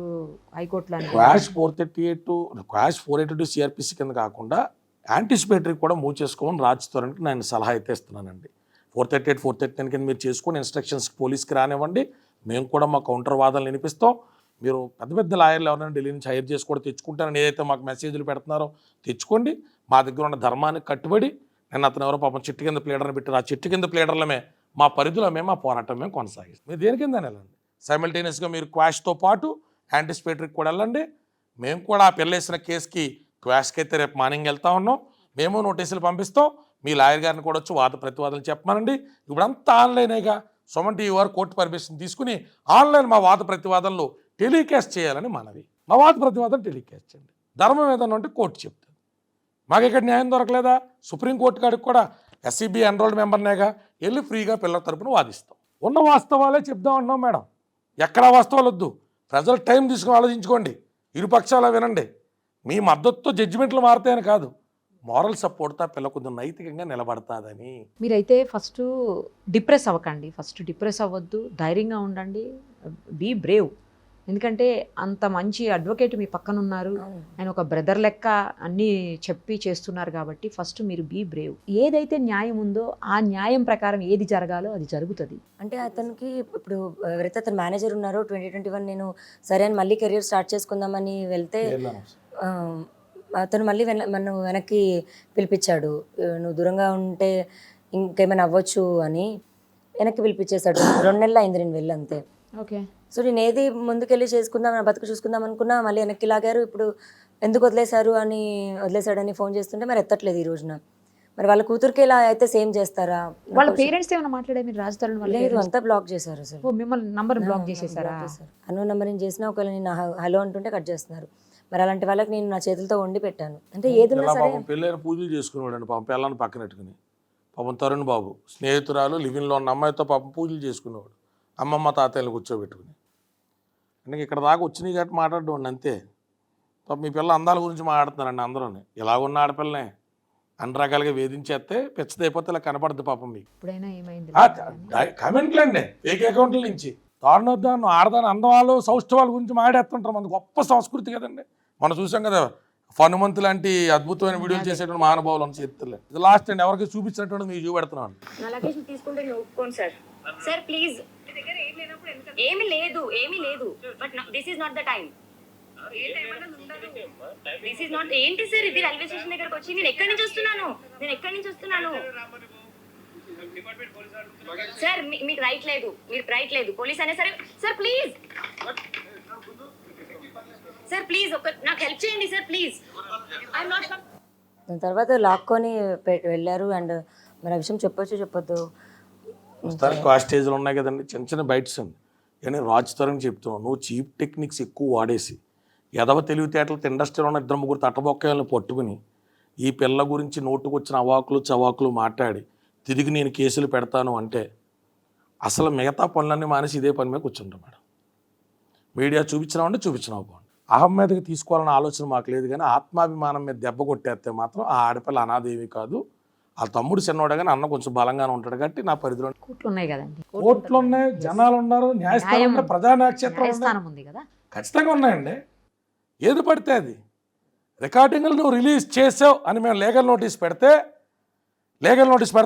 హైకోర్టులో. క్వాష్ 482 సిఆర్పిసి కింద కాకుండా యాంటిసిపేటరీ కూడా మూవ్ చేసుకోమని రాజ్ తరుణ్కి నేను సలహా అయితే ఇస్తున్నానండి. 438, 439 కింద మీరు చేసుకొని ఇన్స్ట్రక్షన్స్ పోలీస్కి రానివ్వండి, మేము కూడా మా కౌంటర్ వాదనలు వినిపిస్తాం. మీరు పెద్ద పెద్ద లాయర్లు ఎవరైనా ఢిల్లీ నుంచి హైర్ చేసి కూడా తెచ్చుకుంటారని ఏదైతే మాకు మెసేజ్లు పెడుతున్నారో తెచ్చుకోండి. మా దగ్గర ఉన్న ధర్మానికి కట్టుబడి, నేను అతను ఎవరో పాపం చెట్టు కింద ప్లేడర్ని పెట్టారు, ఆ చెట్టు కింద ప్లేడర్లమే మా పరిధిలో మా పోరాటం మేము కొనసాగిస్తాం. మీరు దేని కింద వెళ్ళండి, సైమల్టేనియస్గా మీరు క్వాష్తో పాటు యాంటిసిపేటరీకి కూడా వెళ్ళండి. మేము కూడా ఆ పిల్లేసిన కేసుకి క్వాష్కి అయితే రేపు మార్నింగ్ వెళ్తా ఉన్నాం. మేము నోటీసులు పంపిస్తాం. మీ లాయర్ గారిని కూడా వచ్చి వాద ప్రతివాదాలు చెప్పమనండి. ఇప్పుడంతా ఆన్లైనేగా, సుమన్ టీవీ వారు కోర్టు పర్మిషన్ తీసుకుని ఆన్లైన్ మా వాద ప్రతివాదనలు టెలికాస్ట్ చేయాలని మనవి. మా వాద ప్రతివాదనలు టెలికాస్ట్ చేయండి. ధర్మం ఏదన్నా ఉంటే కోర్టు చెప్తుంది. మాకు ఇక్కడ న్యాయం దొరకలేదా, సుప్రీంకోర్టు కాడికి కూడా SCB ఎన్రోల్డ్ మెంబర్నేగా వెళ్ళి ఫ్రీగా పిల్లల తరపున వాదిస్తాం. ఉన్న వాస్తవాలే చెప్దాం అన్నాం మేడం. ఎక్కడా వాస్తవాలు వద్దు, ప్రజలు టైం తీసుకుని ఆలోచించుకోండి, ఇరుపక్షాలు వినండి. మీ మద్దతుతో జడ్జిమెంట్లు మారుతాయని కాదు, మారల్ సపోర్ట్తో పిల్ల కొంచెం నైతికంగా నిలబడతాదని. మీరైతే ఫస్ట్ డిప్రెస్ అవ్వకండి, ఫస్ట్ డిప్రెస్ అవ్వద్దు, ధైర్యంగా ఉండండి, బీ బ్రేవ్. ఎందుకంటే అంత మంచి అడ్వకేట్ మీ పక్కన ఉన్నారు, ఆయన ఒక బ్రదర్ లెక్క అన్నీ చెప్పి చేస్తున్నారు కాబట్టి ఫస్ట్ మీరు బీ బ్రేవ్. ఏదైతే న్యాయం ఉందో ఆ న్యాయం ప్రకారం ఏది జరగాలో అది జరుగుతుంది. అంటే అతనికి ఇప్పుడు ఎవరైతే అతను మేనేజర్ ఉన్నారో 2021 నేను సరే అని మళ్ళీ కెరియర్ స్టార్ట్ చేసుకుందామని వెళ్తే అతను మళ్ళీ నన్ను వెనక్కి పిలిపించాడు. నువ్వు దూరంగా ఉంటే ఇంకేమైనా అవ్వచ్చు అని వెనక్కి పిలిపించేశాడు. 2 నెలలు అయింది నేను వెళ్ళి అంతే. ఓకే. సో నేను ఏది ముందుకెళ్ళి చేసుకుందాం, నా బతుకు చూసుకుందాం అనుకున్నా, మళ్ళీ వెనక్కి లాగారు. ఇప్పుడు ఎందుకు వదిలేశాడని ఫోన్ చేస్తుంటే మరి ఎత్తట్లేదు ఈ రోజున. మరి వాళ్ళ కూతురికి ఇలా అయితే సేమ్ చేస్తారా? వాళ్ళ పేరెంట్స్ ఏమైనా మాట్లాడే మీరు రాజ్ తరుణ్ వాళ్ళు? లేదు, అంతా బ్లాక్ చేశారు అసలు. మిమ్మల్ని నంబర్ బ్లాక్ చేసేసారా? అన్నో నంబర్ నేను చేసినా ఒకవేళ నేను హలో అంటుంటే కట్ చేస్తున్నారు. మరి అలాంటి వాళ్ళకి నేను నా చేతులతో వండి పెట్టాను. అంటే ఏదున్నా సరే పెళ్ళైన పూజలు చేసుకునేవాడు అండి పాపం, పిల్లల్ని పక్కనెట్టుకుని. పాపం తరుణ్ బాబు స్నేహితురాలు లివిన్లో ఉన్న అమ్మాయితో పాపం పూజలు చేసుకునేవాడు, అమ్మమ్మ తాతయ్యలు కూర్చోబెట్టుకుని. అంటే ఇక్కడ దాకా వచ్చినాయి కాబట్టి మాట్లాడడం అంతే. పాపం మీ పిల్ల అందాల గురించి మాట్లాడుతున్నారండి అందరూ. ఇలా ఉన్న ఆడపిల్లనే అన్ని రకాలుగా వేధించేస్తే పెచ్చదైపోతే ఇలా కనపడద్దు పాపం మీకు. ఇప్పుడైనా ఏమైంది? కమెంట్లు అండి ఫేక్ అకౌంట్ల నుంచి తారుణోద్దాను ఆడదాను అందవాళ్ళు సౌష్ఠవాళ్ళ గురించి మాట్లాడుతుంటారు. మన గొప్ప సంస్కృతి కదండి. మనం చూసాం కదా హనుమంత్ లాంటి అద్భుతమైన వీడియోలు చేసేటువంటి మహానుభావులు అని చెప్తారు. ఇది లాస్ట్ అండి, ఎవరికి చూపించినటువంటి మీకు చూపెడుతున్నాను. సార్ ప్లీజ్, ఏమీ లేదు but this is not the time. This is not. ఏంటి సార్ ఇది? రైల్వే స్టేషన్ దగ్గరకు వచ్చి నేను ఎక్కడి నుంచి వస్తున్నాను సార్? మీకు రైట్ లేదు పోలీస్ అనే సరే. సార్ ప్లీజ్ నాకు హెల్ప్ చేయండి సార్ ప్లీజ్. I'm not. దాని తర్వాత లాక్కొని వెళ్ళారు. అండ్ మరి ఆ విషయం చెప్పొద్దు ఆ స్టేజ్లో ఉన్నాయి కదండి చిన్న చిన్న బైట్స్ అండి. కానీ రాజ్ తరుణ్ చెప్తున్నావు, నువ్వు చీప్ టెక్నిక్స్ ఎక్కువ వాడేసి ఎదవ తెలివితేటలతో ఇండస్ట్రీలో ఉన్న 2-3 తట్టబొక్కలను పట్టుకుని ఈ పిల్ల గురించి నోటుకొచ్చిన అవాకులు చవాకులు మాట్లాడి తిరిగి నేను కేసులు పెడతాను అంటే అసలు మిగతా పనులన్నీ మానేసి ఇదే పని మీద కూర్చుంటాం మేడం. మీడియా చూపించినామంటే చూపించినావు బాగుంది. అహం మీదకి తీసుకోవాలన్న ఆలోచన మాకు లేదు, కానీ ఆత్మాభిమానం మీద దెబ్బ కొట్టేస్తే మాత్రం ఆ ఆడపిల్ల అనాదేవి కాదు, ఆ తమ్ముడు చిన్నవాడు కానీ అన్న కొంచెం బలంగానే ఉంటాడు కాబట్టి నా పరిధిలో కోర్టులు ఉన్నాయి కదండి, కోర్టులు ఉన్నాయి, జనాలు ఉన్నారు, న్యాయస్థానం ఉంది, ప్రజాక్షేత్రం ఉంది. న్యాయస్థానం ఉంది కదా. ఖచ్చితంగా ఉన్నాయండి. ఏది పడితే అది రికార్డింగ్లు నువ్వు రిలీజ్ చేసావు అని మేము లీగల్ నోటీస్ పెడితే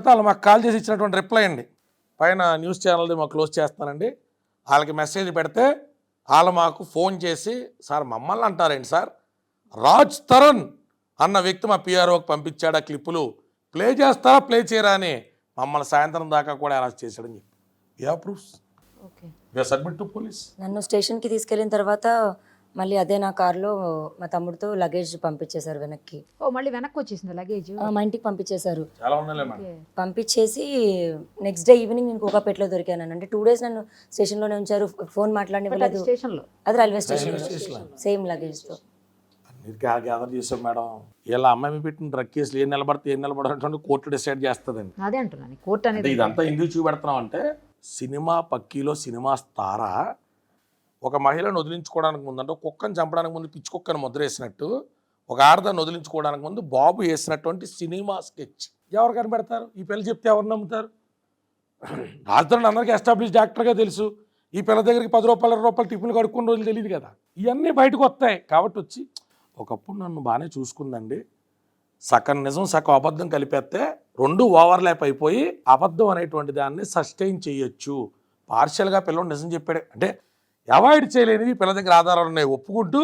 వాళ్ళు మాకు కాల్ చేసి ఇచ్చినటువంటి రిప్లై అండి. పైన న్యూస్ ఛానల్ది మాకు క్లోజ్ చేస్తానండి. వాళ్ళకి మెసేజ్ పెడితే వాళ్ళు మాకు ఫోన్ చేసి, సార్ మమ్మల్ని అంటారేంటి సార్, రాజ్ తరుణ్ అన్న వ్యక్తి మా పిఆర్ఓకి పంపించాడు, ఆ క్లిప్పులు ప్లే చేస్తారా ప్లే చేయరా అని మమ్మల్ని సాయంత్రం దాకా కూడా అరెస్ట్ చేశాడని చెప్పి yeah proofs okay. Submit to police. నన్ను స్టేషన్కి తీసుకెళ్ళిన తర్వాత మళ్ళీ అదే నా కార్లో మా తమ్ముడితో లగేజ్ పంపించేశారు వెనక్కి. ఓ మళ్ళీ వెనక్కి వచ్చేసింది లగేజ్. మా ఇంటికి పంపించేశారు. చాలా ఉన్నాయిలే మేడం. పంపించేసి నెక్స్ట్ డే ఈవినింగ్ నేను కోకాపేటలో దొరికాను. అంటే 2 days నన్ను స్టేషన్లోనే ఉంచారు, ఫోన్ మాట్లాడనివ్వలేదు. స్టేషన్లో అది రైల్వే స్టేషన్ సేమ్ లగేజ్తో. మీరు గ్యాదర్ చేసాం మేడం. ఇలా అమ్మాయి పెట్టిన డ్రగ్ కేసులు ఏం నిలబడటువంటి కోర్టు డిసైడ్ చేస్తుందండి. అదే అంటున్నాను, కోర్టు అనేది. ఇదంతా ఎందుకు చూపెడుతున్నాం అంటే సినిమా పక్కీలో సినిమా తారా ఒక మహిళను వదిలించుకోవడానికి ముందు, అంటే కుక్కను చంపడానికి ముందు పిచ్చి కుక్కను ముద్ర వేసినట్టు ఒక ఆడదాన్ని వదిలించుకోవడానికి ముందు బాబు వేసినటువంటి సినిమా స్కెచ్ ఎవరు కనిపెడతారు? ఈ పిల్ల చెప్తే ఎవరు నమ్ముతారు? రాజధాని అందరికీ ఎస్టాబ్లిష్ డాక్టర్గా తెలుసు. ఈ పిల్ల దగ్గరికి 10 రూపాయలు 20 రూపాయలు టిఫిన్ కడుక్కున్న రోజులు తెలియదు కదా. ఇవన్నీ బయటకు వస్తాయి కాబట్టి వచ్చి ఒకప్పుడు నన్ను బాగానే చూసుకుందండి, సగం నిజం సగం అబద్ధం కలిపేస్తే 2 ఓవర్లాప్ అయిపోయి అబద్ధం అనేటువంటి దాన్ని సస్టైన్ చేయొచ్చు. పార్షియల్గా పిల్లలు నిజం చెప్పాడు అంటే అవాయిడ్ చేయలేనివి పిల్ల దగ్గర ఆధారాలు ఉన్నాయి ఒప్పుకుంటూ,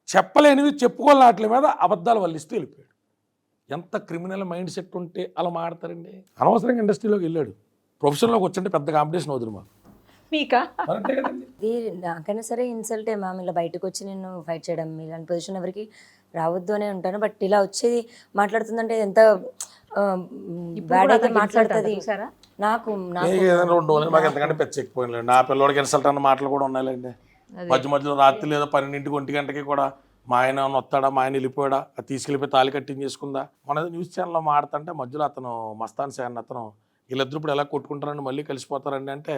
చెప్పలేనివి చెప్పుకోలేని వాటి మీద అబద్ధాలు వల్లిస్తూ వెళ్ళిపోయాడు. ఎంత క్రిమినల్ మైండ్ సెట్ ఉంటే అలా మాడతారండి. అనవసరంగా ఇండస్ట్రీలోకి వెళ్ళాడు. ప్రొఫెషన్లోకి వచ్చంటే పెద్ద కాంపిటీషన్ అవుతుంది మాకు. మీకా అంతే కదండి. ఇది నాకైనా సరే ఇన్సల్టే మ్యామ్. ఇలా బయటకు వచ్చి నేను ఫైట్ చేయడం, ఇలాంటి పొజిషన్ ఎవరికి రావద్దు అనే ఉంటాను. బట్ ఇలా వచ్చేది మాట్లాడుతుందంటే ఎంత బ్యాడ్ అయితే మాట్లాడుతుంది. నాకు ఏదైనా 2 రోజులు మాకు ఎంతకంటే పెచ్చెక్కిపోయినలేండి. నా పిల్లడికి ఇన్సల్ట్ అన్న మాటలు కూడా ఉన్నాయిలేండి. మధ్యలో రాత్రి లేదా 12 1 గంటకి కూడా మా ఆయన వస్తాడా, మా ఆయన వెళ్ళిపోయాడా, అది తీసుకెళ్ళిపోయి తాళి కట్టించేసుకుందా. మన న్యూస్ ఛానల్లో మాడుతుంటే మధ్యలో అతను మస్తాన్ సార్ అతను వీళ్ళిద్దరు ఇప్పుడు ఎలా కొట్టుకుంటారండి, మళ్ళీ కలిసిపోతారండి అంటే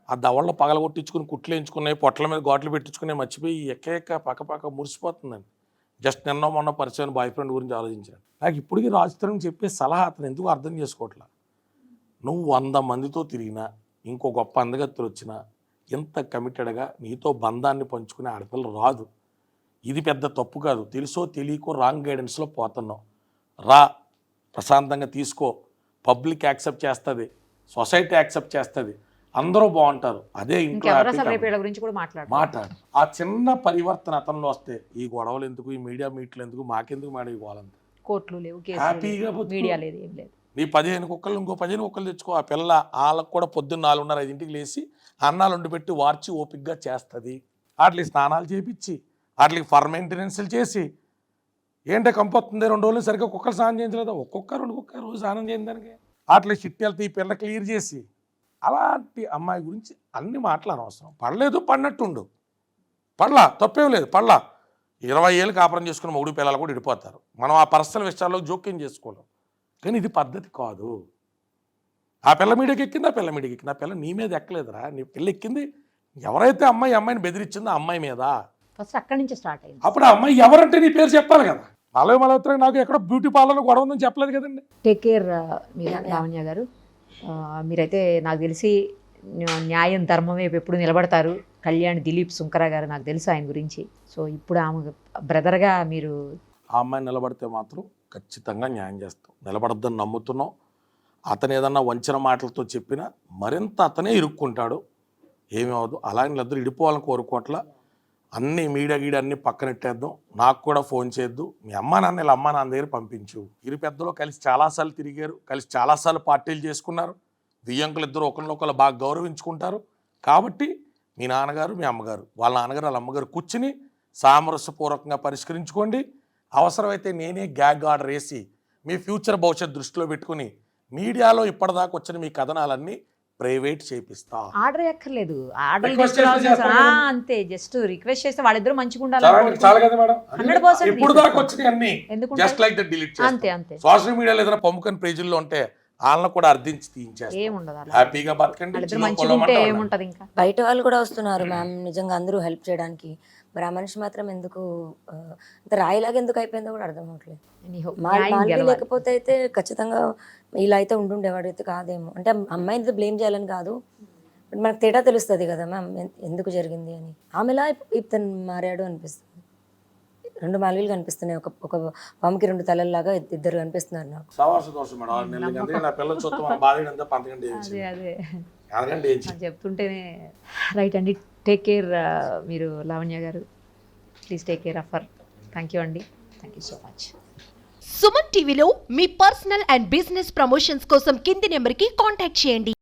ఆ దవళ్ళలో పగల కొట్టించుకుని కుట్లు వేయించుకున్నాయి, పొట్టల మీద ఘాట్లు పెట్టించుకుని మర్చిపోయి ఎక్క పక్క మురిసిపోతుందండి. జస్ట్ నిన్న మొన్న పరిచయం బాయ్ ఫ్రెండ్ గురించి ఆలోచించాను. నాకు ఇప్పటికీ రాజుతరం చెప్పే సలహా అతను ఎందుకు అర్థం చేసుకోవట్లా. నువ్వు 100 మందితో తిరిగినా, ఇంకో గొప్ప అందగత్తులు వచ్చినా, ఇంత కమిటెడ్గా నీతో బంధాన్ని పంచుకునే ఆడపిల్ల రాదు. ఇది పెద్ద తప్పు కాదు. తెలుసో తెలియకో రాంగ్ గైడెన్స్లో పోతున్నావు. రా, ప్రశాంతంగా తీసుకో. పబ్లిక్ యాక్సెప్ట్ చేస్తుంది, సొసైటీ యాక్సెప్ట్ చేస్తుంది, అందరూ బాగుంటారు. అదే ఇంట్లో మాట్లాడు. ఆ చిన్న పరివర్తన అతనిలో వస్తే ఈ గొడవలు ఎందుకు, ఈ మీడియా మీట్లు ఎందుకు, మాకెందుకు మేడం ఇవ్వాలంటే కోర్టులు లేవు, హ్యాపీగా మీడియా లేదు, ఏం లేదు. నీ 15 కుక్కలు ఇంకో 15 కుక్కలు తెచ్చుకో. ఆ పిల్ల వాళ్ళకు కూడా పొద్దున్న 4:30 5 లేచి అన్నాలు వండి పెట్టి వార్చి ఓపిక్గా చేస్తుంది. వాటికి స్నానాలు చేపించి వాటికి ఫర్ మెయింటెనెన్స్లు చేసి ఏంటో కంపొస్తుంది. 2 రోజులు సరిగ్గా కుక్కలు స్నానం చేయించలేదు, ఒక్కొక్క 2 కుక్క రోజు స్నానం చేయని దానికి వాటికి చిట్టి వెళ్తే ఈ పిల్ల క్లియర్ చేసి. అలాంటి అమ్మాయి గురించి అన్ని మాటలు అనవసరం. పడలేదు పడినట్టుండు, పడలా తప్పేం లేదు, పడలా 20 ఏళ్ళు కాపురం చేసుకున్న మొగుడు పిల్లలు కూడా ఇడిపోతారు. మనం ఆ పర్సనల్ విషయాల్లో జోక్యం చేసుకోలేం. కానీ ఇది పద్ధతి కాదు. ఆ పిల్ల మీడియాకి ఎక్కింది, ఆ పిల్ల మీడియాకి ఎక్కింది. ఆ పిల్ల నీ మీద ఎక్కలేదురా, నీ పిల్ల ఎక్కింది ఎవరైతే అమ్మాయిని బెదిరించిందో ఆ అమ్మాయి మీద. ఫస్ట్ అక్కడి నుంచి స్టార్ట్ అయింది. అప్పుడు ఆ అమ్మాయి ఎవరంటే నీ పేరు చెప్పాలి కదా. మలవత్తరం నాకు ఎక్కడ బ్యూటీ పార్లర్లో గొడవ ఉందని చెప్పలేదు కదండి. టేక్ కేర్ మీరు లావణ్య గారు. మీరైతే నాకు తెలిసి న్యాయం ధర్మం వైపు ఎప్పుడు నిలబడతారు. కళ్యాణ్ దిలీప్ సుంకరా గారు నాకు తెలుసు ఆయన గురించి. సో ఇప్పుడు ఆమె బ్రదర్గా మీరు ఆ అమ్మాయి నిలబడితే మాత్రం ఖచ్చితంగా న్యాయం చేస్తాం. నిలబడద్దని నమ్ముతున్నాం. అతను ఏదన్నా వంచిన మాటలతో చెప్పినా మరింత అతనే ఇరుక్కుంటాడు, ఏమీ అవ్వదు. అలాగే వీళ్ళిద్దరు ఇడిపోవాలని కోరుకోవట్లా. అన్ని మీడియా గీడ అన్ని పక్కనెట్టేద్దాం. నాకు కూడా ఫోన్ చేయొద్దు. మీ అమ్మా నాన్న ఇలా అమ్మా నాన్న దగ్గర పంపించు. ఇరు పెద్దలు కలిసి చాలాసార్లు తిరిగారు, కలిసి చాలాసార్లు పార్టీలు చేసుకున్నారు. దియ్యంకులు ఇద్దరు ఒకరినొకరు బాగా గౌరవించుకుంటారు. కాబట్టి మీ నాన్నగారు మీ అమ్మగారు, వాళ్ళ నాన్నగారు వాళ్ళ అమ్మగారు కూర్చుని సామరస్యపూర్వకంగా పరిష్కరించుకోండి. అవసరమైతే నేనే గ్యాగ్ ఆర్డర్ వేసి మీ ఫ్యూచర్ భవిష్యత్ దృష్టిలో పెట్టుకుని మీడియాలో ఇప్పటిదాకా వచ్చిన మీ కథనాలన్నీ ప్రైవేట్ చేపిస్తా. ఆర్డర్ ఎక్కర్లేదు, అంతే జస్ట్ రిక్వెస్ట్ చేస్తే వాళ్ళిద్దరు మంచిగా ఉండాలి. ఇప్పుడు దాకా వచ్చినాయి అన్ని జస్ట్ లైక్ దట్ డిలీట్ చేస్తాం. అంతే అంతే. సోషల్ మీడియాలో ఏదైనా పమ్ముకని పేజీల్లో ఉంటే వాళ్ళని కూడా అర్థించి తీయించేస్తాం. ఏముండదు అలా. హ్యాపీగా బతకండి, వాళ్ళిద్దరు చిన్న మంచిగా పొలం ఉంటే అంటే వాళ్ళని. ఏముంటది ఇంకా. బయట వాళ్ళు కూడా వస్తున్నారు మ్యామ్, నిజంగా అందరూ హెల్ప్ చేయడానికి. మరి ఆ మనిషి మాత్రం ఎందుకు ఇంత రాయిలాగా ఎందుకు అయిపోయిందో కూడా అర్థం అవట్లేదు. Anyhow, మా న్యాయం మాల్వి గెలవాలి. లేకపోతే అయితే ఖచ్చితంగా ఇలా అయితే ఉండుండేవాడు అయితే కాదేమో. అంటే అమ్మాయిని బ్లేమ్ చేయాలని కాదు, బట్ మనకు తేడా తెలుస్తుంది కదా మ్యామ్ ఎందుకు జరిగింది అని. ఆమెలా ఇతను మారాడు అనిపిస్తుంది. 2 మాల్వీలు కనిపిస్తున్నాయి, ఒక పాముకి 2 తలల్లాగా ఇద్దరు కనిపిస్తున్నారు నాకు. సవాసు దోషం మేడం 6 నెలలకి. అందుకే నా పిల్లలు చూస్తాం బాధ పంతకంటే అదే అనకంటే ఏం అది చెప్తుంటేనే. రైట్ అండి, టేక్ కేర్. మీరు లావణ్య గారు please take care of her. Thank you అండి, thank you so much. Suman టీవీలో మీ పర్సనల్ అండ్ బిజినెస్ ప్రమోషన్స్ కోసం కింది నెంబర్కి కాంటాక్ట్ చేయండి.